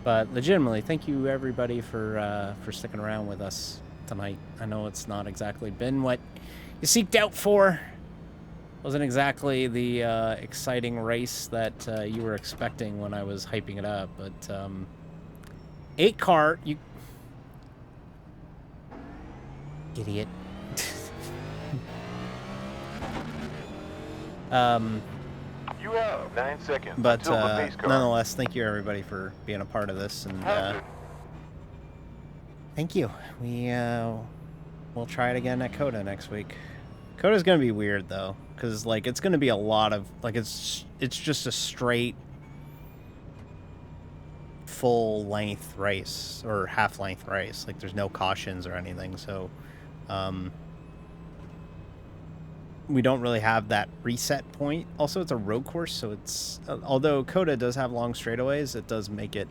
But legitimately, thank you everybody for sticking around with us tonight. I know it's not exactly been what you seeked out for. Wasn't exactly the exciting race that you were expecting when I was hyping it up, but 8 car, you idiot. You have 9 seconds But until the pace car. nonetheless, thank you everybody for being a part of this, and Hazard. thank you. We'll try it again at Coda next week. Coda's gonna be weird though, because like it's gonna be a lot of like it's just a straight full length race or half length race. Like there's no cautions or anything. So we don't really have that reset point. Also, it's a road course, so it's although COTA does have long straightaways, it does make it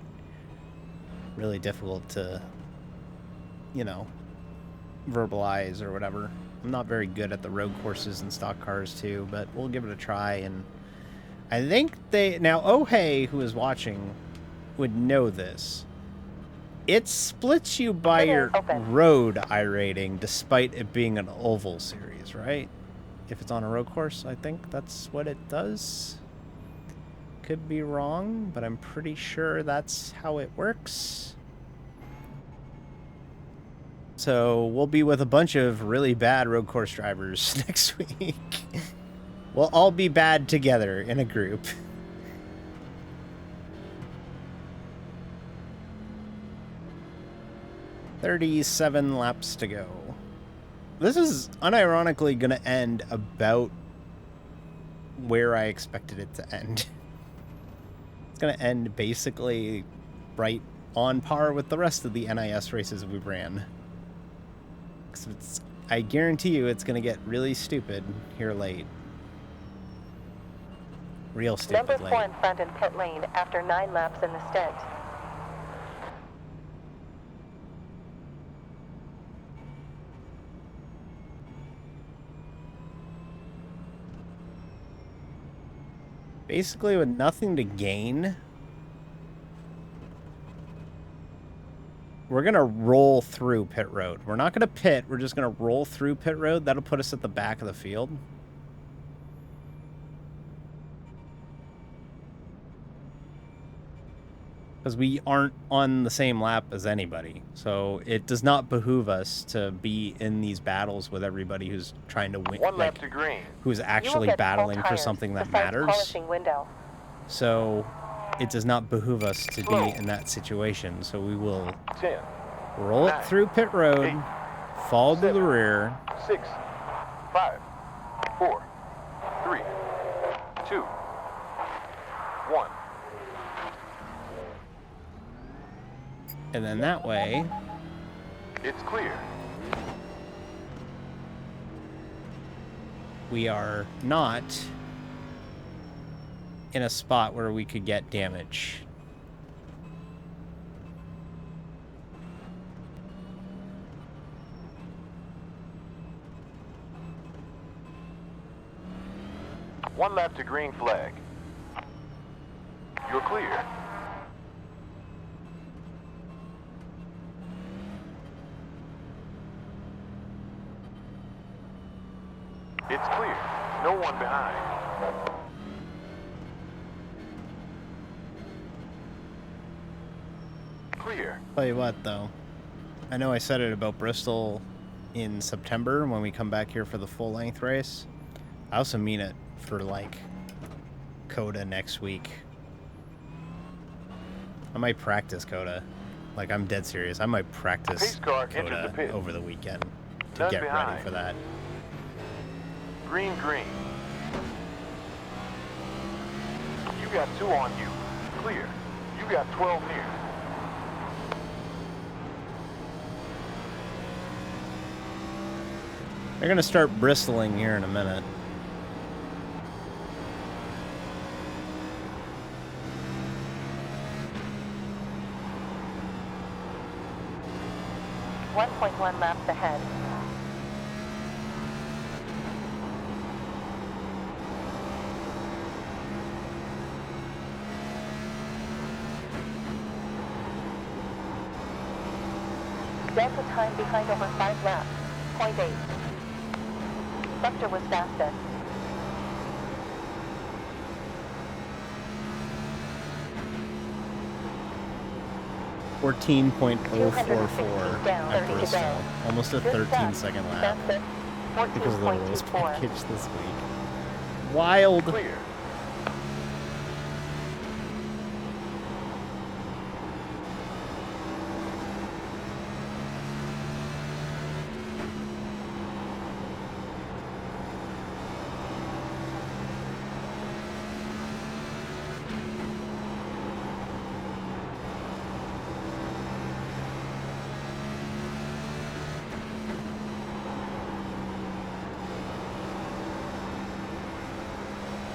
really difficult to, you know, verbalize or whatever. I'm not very good at the road courses and stock cars too, but we'll give it a try. And I think now Ohei, who is watching, would know this. It splits you by your road iRating despite it being an oval series, right? If it's on a road course, I think that's what it does. Could be wrong, but I'm pretty sure that's how it works. So we'll be with a bunch of really bad road course drivers next week. We'll all be bad together in a group. "37 laps to go." This is unironically going to end about where I expected it to end. It's going to end basically right on par with the rest of the NIS races we've ran. I guarantee you it's going to get really stupid here late. Real stupid Number late. 4 in front in pit lane after 9 laps in the stint. Basically with nothing to gain, we're going to roll through pit road. We're not going to pit. We're just going to roll through pit road. That'll put us at the back of the field. Because we aren't on the same lap as anybody. So it does not behoove us to be in these battles with everybody who's trying to win. 1 lap to green. Who's actually battling for something that matters. So it does not behoove us to be in that situation. So we will 10, roll it through pit road, fall to the rear. 6, 5, 4, 3, 2, 1. And then that way, It's clear. we are not in a spot where we could get damage. One lap to green flag. You're clear. It's clear. No one behind. Clear. Tell you what, though. I know I said it about Bristol in September when we come back here for the full-length race. I also mean it for, like, COTA next week. I might practice COTA. Like, I'm dead serious. I might practice Pace car entered the COTA pit. over the weekend to None get ready behind. for that. Green, green. You got 2 on you. Clear. You got 12 near. They're going to start bristling here in a minute. .1 laps ahead. Delta time behind over 5 laps. 0.8. Buster was fastest. .044 down, at 30 to Bristol. go. Almost a Good 13-second lap Fastest. because of the rules 14.24. package this week. Wild. Clear.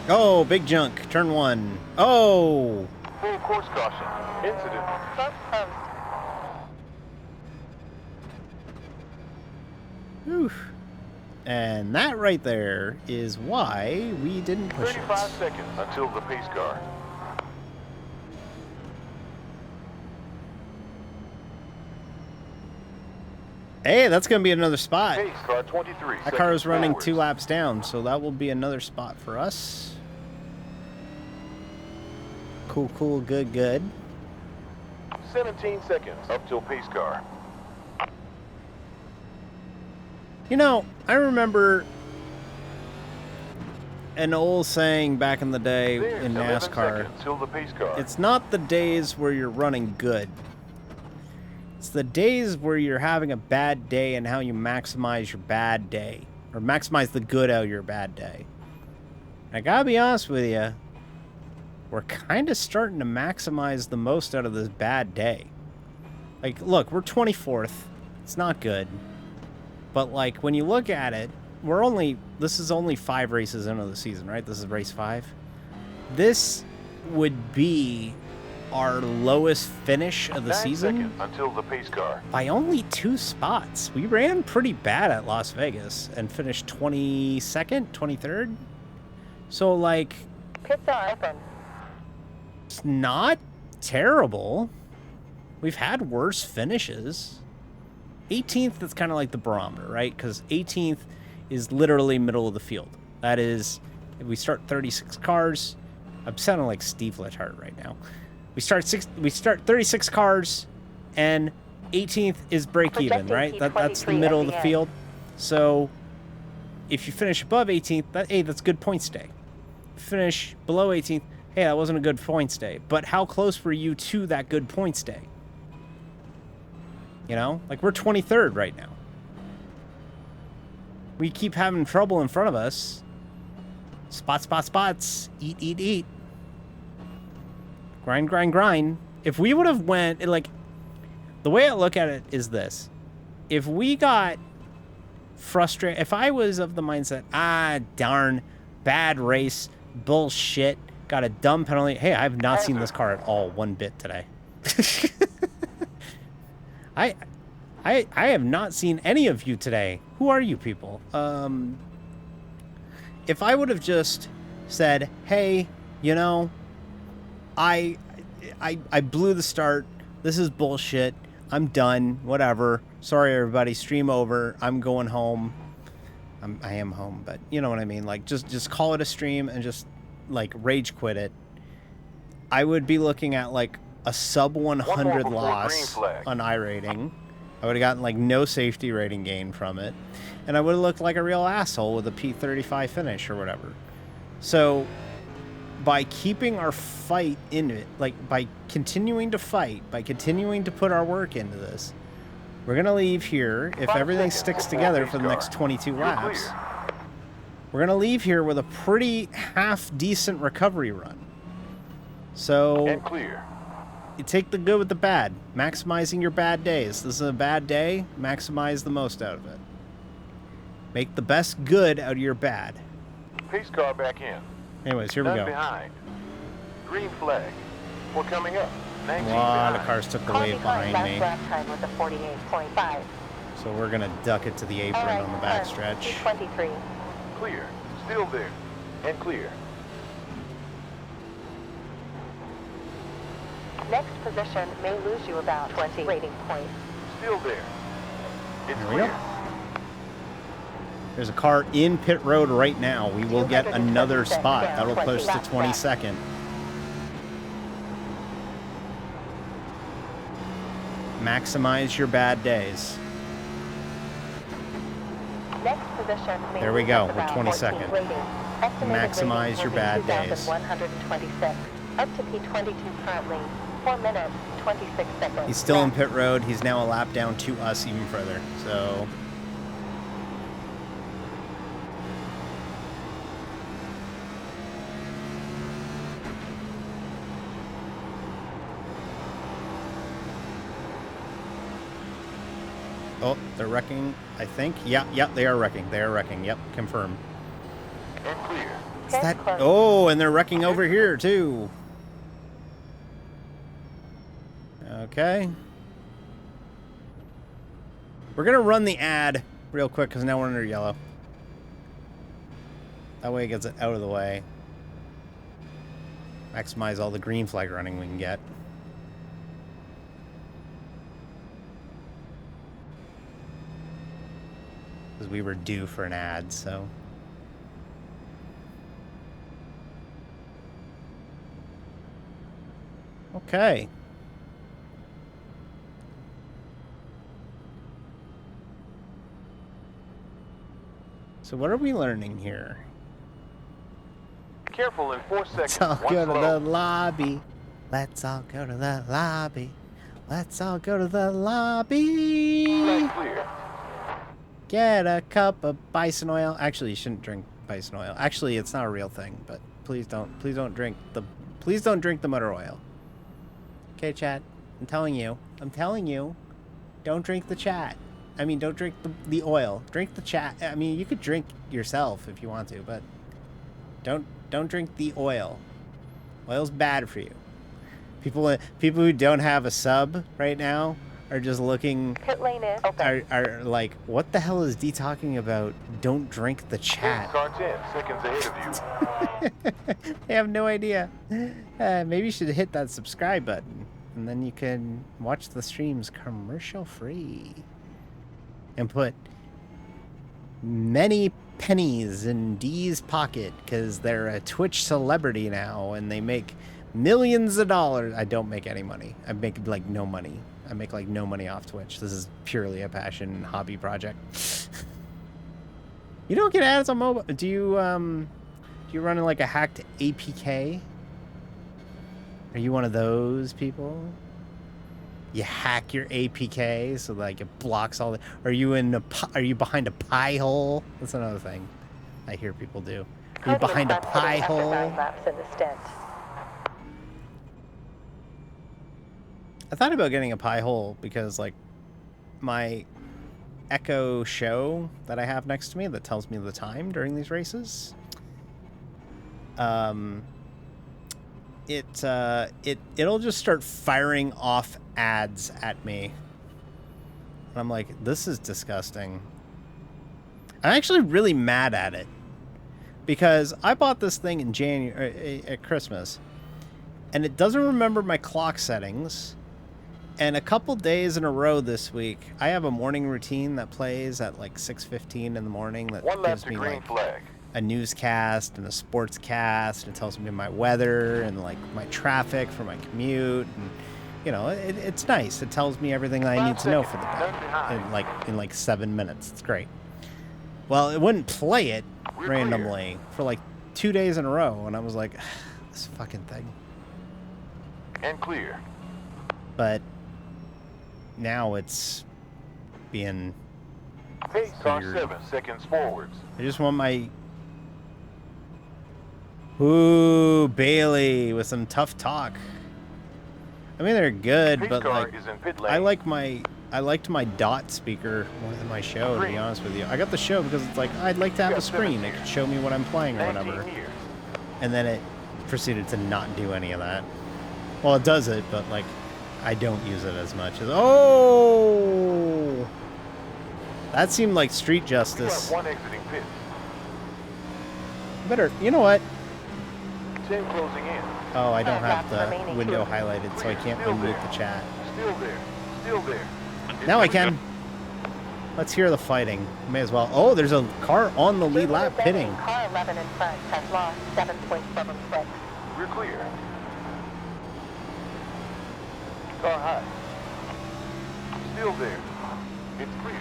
Oh, big junk. Turn 1. Oh! Full course caution. Incident. Both closed. Whew. And that right there is why we didn't push 35 it. seconds until the pace car. Hey, that's going to be another spot. Pace car 23 That car is running forwards. 2 laps down, so that will be another spot for us. Cool, cool, good, good. 17 seconds up till pace car. You know, I remember an old saying back in the day There's in 11 NASCAR. seconds till the pace car. It's not the days where you're running good. It's the days where you're having a bad day and how you maximize your bad day. Or maximize the good out of your bad day. I gotta be honest with you. We're kind of starting to maximize the most out of this bad day. Like, look, we're 24th. It's not good. But, like, when you look at it, this is only 5 races into the season, right? This is race 5. This would be our lowest finish of the 9 season seconds until the pace car. by only 2 spots. We ran pretty bad at Las Vegas and finished 22nd, 23rd. So, like, Pits are open. it's not terrible. We've had worse finishes. 18th is kind of like the barometer, right? Because 18th is literally middle of the field. That is, if we start 36 cars, I'm sounding like Steve Letarte right now. We start 36 cars, and 18th is break even, right? That's the middle of the field. So if you finish above 18th, that's good points day. Finish below 18th, hey, that wasn't a good points day. But how close were you to that good points day? You know, like we're 23rd right now. We keep having trouble in front of us. Spots. Eat. Grind. If we would have went, like, the way I look at it is this. If we got frustrated, if I was of the mindset, darn, bad race, bullshit, got a dumb penalty. Hey, I have not seen this car at all one bit today. I have not seen any of you today. Who are you people? If I would have just said, hey, you know, I blew the start. This is bullshit. I'm done. Whatever. Sorry, everybody. Stream over. I'm going home. I am home, but you know what I mean. Like, just call it a stream and just, like, rage quit it. I would be looking at, like, a sub 100 loss on iRating. I would have gotten, like, no safety rating gain from it. And I would have looked like a real asshole with a P35 finish or whatever. So, by keeping our fight in it, like, by continuing to fight, by continuing to put our work into this, we're going to leave here, if everything sticks together for the next 22 laps, we're going to leave here with a pretty half-decent recovery run. So, And clear. you take the good with the bad, maximizing your bad days. This is a bad day, maximize the most out of it. Make the best good out of your bad. Pace car back in. Anyways, here we None go. behind. Green flag. We're coming up. 19 A lot behind. of cars took the Car wave behind behind me, last lap time was a 48.5. so we're going to duck it to the apron All right, on the backstretch. 23. Clear. Still there. And clear. Next position may lose you about 20 rating points. Still there. It's Here we go. clear. There's a car in pit road right now. We will get another spot. That'll push to 22nd. Maximize your bad days. Next position may There we lose go. us We're about 22nd. 14 rating. Estimated Maximize rating your will be bad days. 2,126. Up to P22 currently. 4 minutes, 26 seconds. He's still in pit road. He's now a lap down to us even further. So, oh, they're wrecking, I think. Yeah, they are wrecking. They are wrecking. Yep, confirmed. And clear. It's that... Oh, and they're wrecking over here, too. Okay. We're going to run the ad real quick because now we're under yellow. That way it gets it out of the way. Maximize all the green flag running we can get. Because we were due for an ad, so... Okay. So what are we learning here? Careful in 4 seconds. Let's all One go to slow. the lobby. Let's all go to the lobby. Let's all go to the lobby. Flag clear. Get a cup of bison oil. Actually, you shouldn't drink bison oil. Actually, it's not a real thing, but please don't drink the motor oil. Okay, chat. I'm telling you. Don't drink the chat. I mean, don't drink the oil. Drink the chat. I mean, you could drink yourself if you want to, but don't drink the oil. Oil's bad for you. People who don't have a sub right now are just looking. Pit lane is open. Are like, what the hell is D talking about? Don't drink the chat. Car 10 seconds ahead of you. They have no idea. Maybe you should hit that subscribe button, and then you can watch the streams commercial free. And put many pennies in D's pocket because they're a Twitch celebrity now and they make millions of dollars. I don't make any money. I make like no money. I make like no money off Twitch. This is purely a passion hobby project. You don't get ads on mobile. Do you run like a hacked APK? Are you one of those people? You hack your APK so like it blocks all the... Are you behind a pie hole? That's another thing I hear people do. Are you behind a pie hole? Laps in the stint. I thought about getting a pie hole because like my Echo Show that I have next to me that tells me the time during these races. It'll just start firing off ads at me. And I'm like, this is disgusting. I'm actually really mad at it because I bought this thing in January at Christmas and it doesn't remember my clock settings. And a couple days in a row this week, I have a morning routine that plays at like 6:15 in the morning that One lap gives to me green like flag. a newscast and a sports cast, and it tells me my weather and like my traffic for my commute, and you know, it's nice. It tells me everything I need to know for the day in like 7 minutes. It's great. Well, it wouldn't play it randomly for like 2 days in a row, and I was like, this fucking thing. And clear. But now it's being Pace car weird. 7 seconds forwards. I just want my... Ooh, Bailey with some tough talk. I mean, they're good, Pace but car like, is in pit lane. I liked my dot speaker more than my show, to be honest with you. I got the show because it's like, I'd like to have a screen. It could show me what I'm playing or whatever. 19 years. And then it proceeded to not do any of that. Well, it does it, but like, I don't use it as much as... Oh! That seemed like street You justice. have one exiting pit. Better, you know what? 10 closing in. Oh, I don't have Laps the remaining. window highlighted, so I can't Still unmute there. the chat. Still there. Still there. Now I can. Let's hear the fighting. May as well. Oh, there's a car on the lead lap pitting. Car 11 in front has lost 7.76. We're clear. Car high. Still there. It's clear.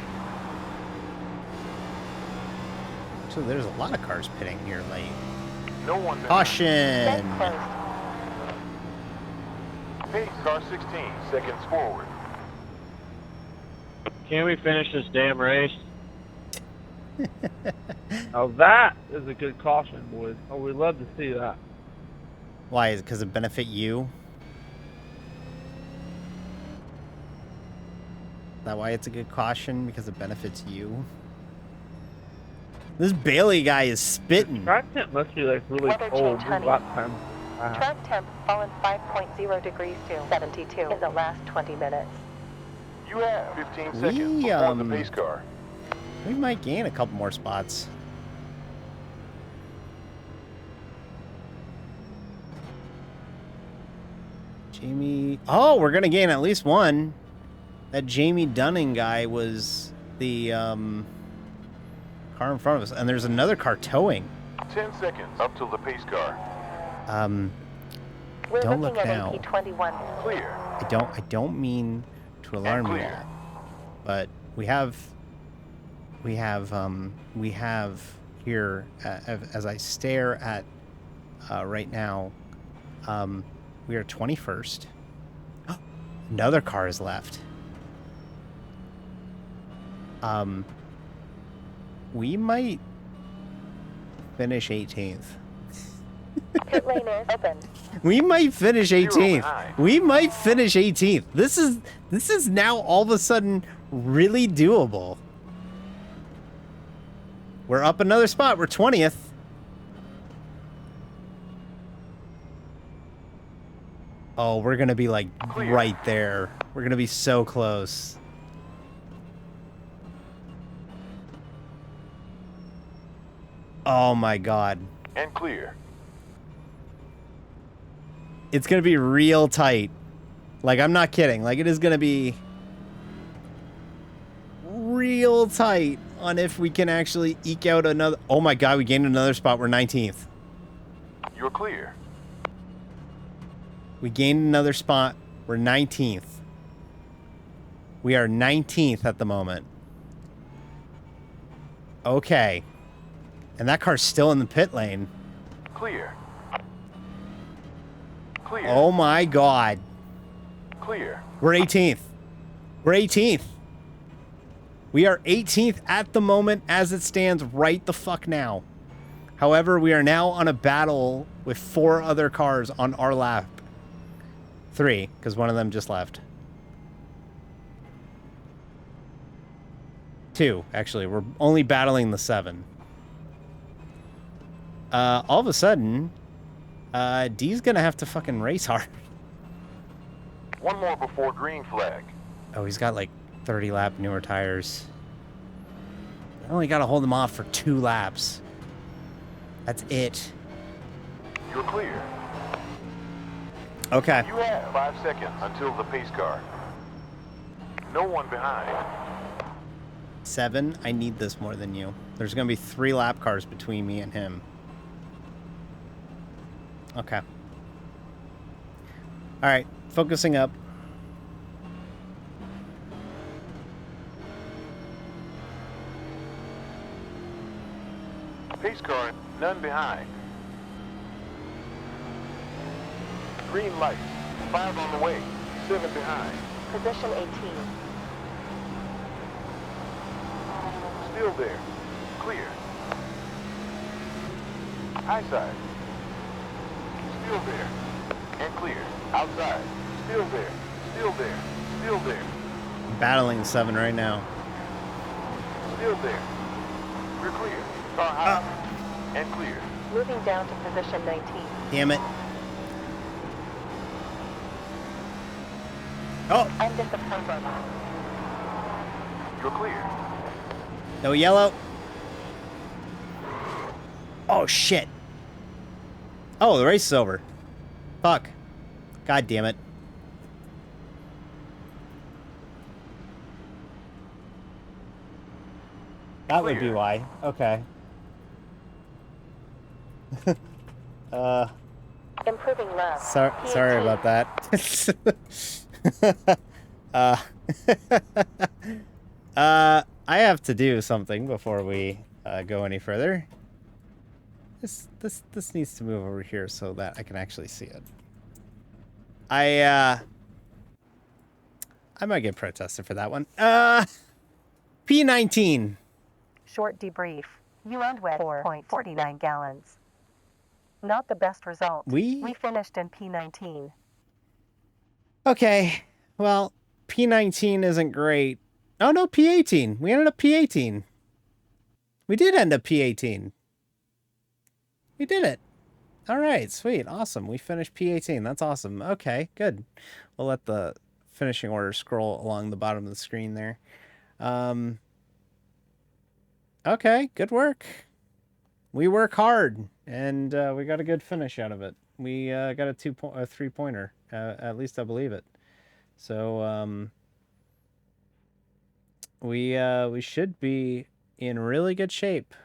So there's a lot of cars pitting here late. No one there. Caution! Stint closed. Pace car 16 seconds forward. Can we finish this damn race? Oh, that is a good caution, boys. Oh, we'd love to see that. Why? Is it because it benefit you? Is that why it's a good caution? Because it benefits you? This Bailey guy is spitting. Track temp must be like really Weather cold. change, honey. Lap time. Wow. Track temp fallen 5.0 degrees to 72 in the last 20 minutes. You have 15 seconds before the pace car. We might gain a couple more spots. Jamie... Oh, we're going to gain at least one. That Jamie Dunning guy was the car in front of us. And there's another car towing. 10 seconds up till the pace car. We're Don't looking look at now. AP21. Clear. I don't mean to alarm you clear. all, but we have here, as I stare at right now, we are 21st. Another car is left. We might finish 18th. Pit lane is open. We might finish 18th. behind. We might finish 18th. This is now all of a sudden really doable. We're up another spot. We're 20th. Oh, we're going to be like Clear. right there. We're going to be so close. Oh my God. And clear. It's going to be real tight. Like, I'm not kidding. Like, it is going to be real tight on if we can actually eke out another... Oh my God, we gained another spot. We're 19th. You're clear. We gained another spot. We're 19th. We are 19th at the moment. Okay. And that car's still in the pit lane. Clear. Clear. Oh my God. Clear. We're 18th. We're 18th. We are 18th at the moment as it stands right the fuck now. However, we are now on a battle with 4 other cars on our lap. 3, because one of them just left. 2, actually. We're only battling the 7. All of a sudden, D's gonna have to fucking race hard. One more before green flag. Oh, he's got like 30 lap newer tires. I only gotta hold them off for 2 laps. That's it. You're clear. Okay. You have 5 seconds until the pace car. No one behind. 7, I need this more than you. There's gonna be 3 lap cars between me and him. Okay. Alright, focusing up. Pace car, none behind. Green light. 5 on the way. 7 behind. Position 18. Still there. Clear. High side. Still there. And clear. Outside. Still there. Still there. Still there. I'm battling 7 right now. Still there. We're clear. Car high. And clear. Moving down to position 19. Damn it. Oh, I'm disappointed. You're clear. no yellow. Oh, shit. Oh, the race is over. Fuck. God damn it. That would be Clear. why. Okay. Improving left. Sorry about that. I have to do something before we go any further. This needs to move over here so that I can actually see it. I might get protested for that one. P19. Short debrief. You earned with 4.49 gallons. Not the best result. We finished in P19. Okay. Well, P19 isn't great. Oh no, P18. We ended up P18. We did end up P18. We did it. All right, sweet, awesome. We finished P18. That's awesome. Okay, good. We'll let the finishing order scroll along the bottom of the screen there. Okay, good work. We work hard, and we got a good finish out of it. We got a 3-pointer. At least I believe it. So we should be in really good shape.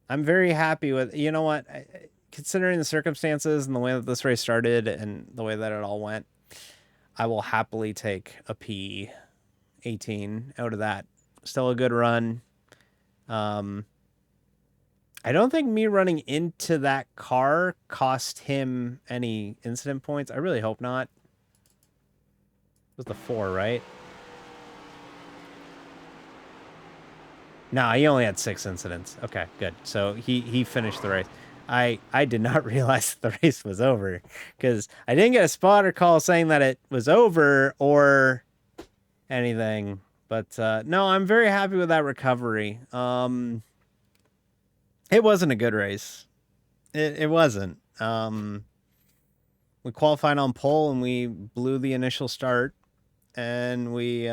I'm very happy with. You know what? Considering the circumstances and the way that this race started and the way that it all went, I will happily take a P18 out of that. Still a good run. I don't think me running into that car cost him any incident points. I really hope not. It was the 4, right? No, he only had 6 incidents. Okay, good. So he finished the race. I did not realize that the race was over because I didn't get a spotter call saying that it was over or anything. But no, I'm very happy with that recovery. It wasn't a good race. It wasn't. We qualified on pole and we blew the initial start, and we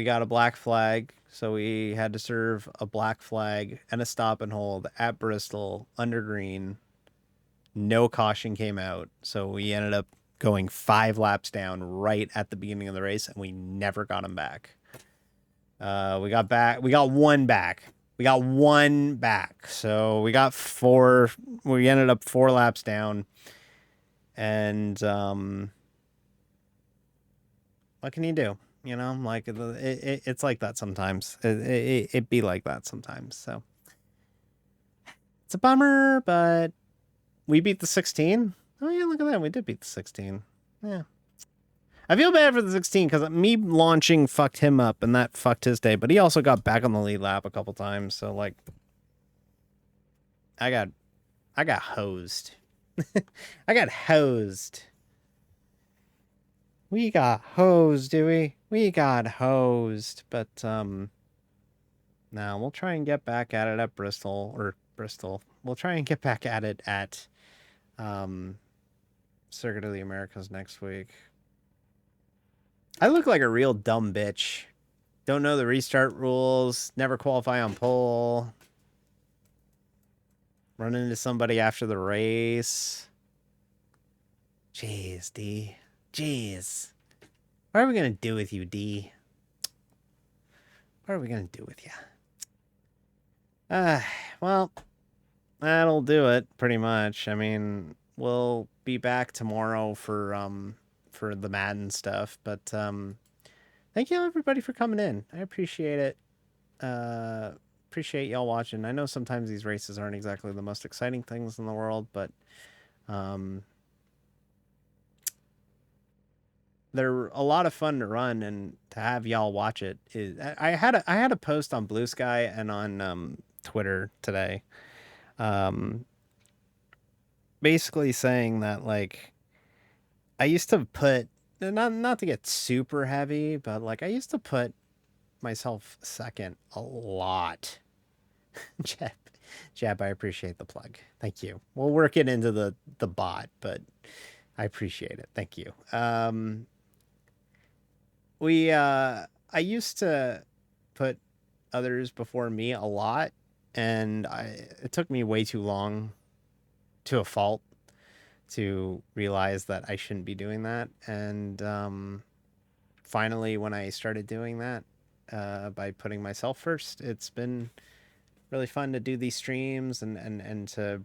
got a black flag, so we had to serve a black flag and a stop and hold at Bristol under green. No caution came out, so we ended up going 5 laps down right at the beginning of the race, and we never got him back. We got one back. So we got 4. We ended up 4 laps down, and what can you do? You know, like it's like that sometimes. It be like that sometimes. So it's a bummer, but we beat the 16. Oh yeah, look at that. We did beat the 16. Yeah. I feel bad for the 16 because me launching fucked him up and that fucked his day, but he also got back on the lead lap a couple times. So like, I got hosed. I got hosed. We got hosed, do we? We got hosed, but now we'll try and get back at it at Bristol. We'll try and get back at it at Circuit of the Americas next week. I look like a real dumb bitch. Don't know the restart rules. Never qualify on pole. Run into somebody after the race. Jeez, D. Jeez. What are we going to do with you, D? What are we going to do with you? Well, that'll do it, pretty much. I mean, we'll be back tomorrow for the Madden stuff, but thank you everybody for coming in. I appreciate it. Appreciate y'all watching. I know sometimes these races aren't exactly the most exciting things in the world, but they're a lot of fun to run, and to have y'all watch it is. I had a post on Blue Sky and on Twitter today, basically saying that, like, I used to put, not to get super heavy, but like I used to put myself second a lot. Jab, I appreciate the plug. Thank you. We'll work it into the bot, but I appreciate it. Thank you. I used to put others before me a lot, and it took me way too long, to a fault, to realize that I shouldn't be doing that. And finally, when I started doing that, by putting myself first, it's been really fun to do these streams and to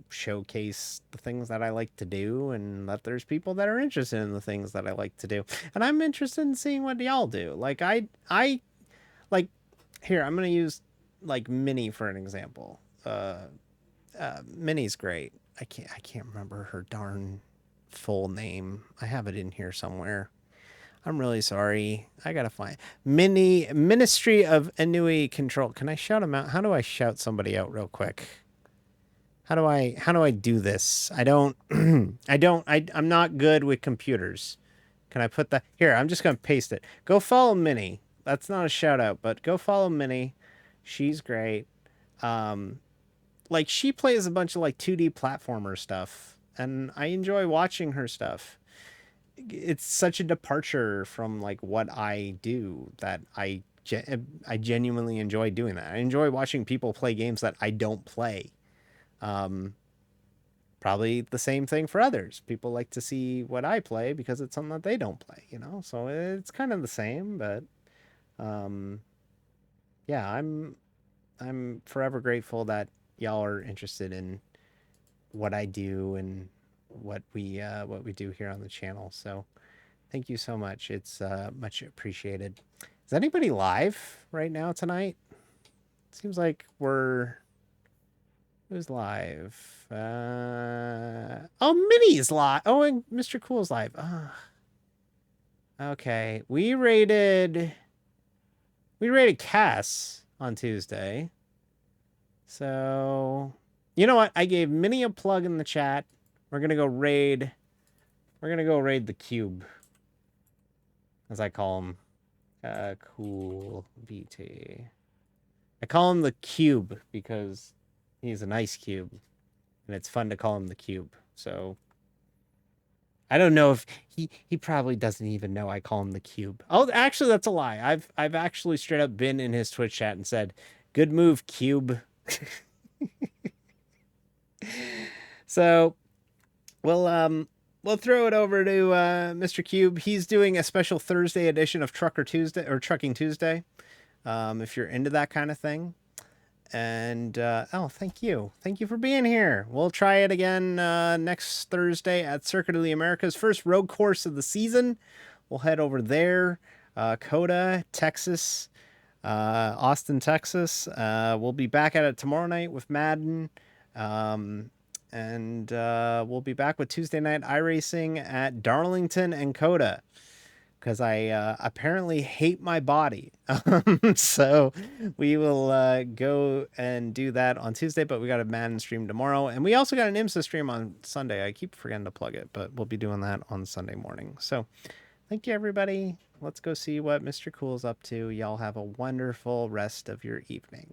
showcase the things that I like to do, and that there's people that are interested in the things that I like to do. And I'm interested in seeing what y'all do. Like I like, here, I'm going to use like Minnie for an example. Minnie's great. I can't remember her darn full name. I have it in here somewhere. I'm really sorry. I gotta find Ministry of Inui Control. Can I shout him out? How do I shout somebody out real quick? How do I do this? I'm not good with computers. Can I put that here? I'm just gonna paste it. Go follow Minnie. that's not a shout out, but go follow Minnie. She's great. Like she plays a bunch of like 2D platformer stuff, and I enjoy watching her stuff. It's such a departure from like what I do that I genuinely enjoy doing that. I enjoy watching people play games that I don't play. Probably the same thing for others. People like to see what I play because it's something that they don't play, you know? So it's kind of the same, but yeah, I'm forever grateful that y'all are interested in what I do and what we do here on the channel. So thank you so much. It's much appreciated. Is anybody live right now tonight? Seems like who's live? Oh, Minnie's live. Oh, and Mr. Cool's live. Okay. We rated Cass on Tuesday. So, you know what? I gave Minnie a plug in the chat. We're gonna go raid the cube, as I call him. Cool BT. I call him the cube because he's an ice cube, and it's fun to call him the cube. So I don't know if he probably doesn't even know I call him the cube. Oh, actually, that's a lie. I've actually straight up been in his Twitch chat and said, "Good move, cube." So we'll throw it over to Mr. Cube. He's doing a special Thursday edition of Trucking Tuesday. If you're into that kind of thing. And oh, thank you for being here. We'll try it again next Thursday at Circuit of the Americas, first road course of the season. We'll head over there. Coda, Texas, Austin, Texas. We'll be back at it tomorrow night with Madden. And we'll be back with Tuesday night iRacing at Darlington and Coda, because I apparently hate my body. So we will go and do that on Tuesday, but we got a Madden stream tomorrow. And we also got an IMSA stream on Sunday. I keep forgetting to plug it, but we'll be doing that on Sunday morning. So thank you, everybody. Let's go see what Mr. Cool's up to. Y'all have a wonderful rest of your evening.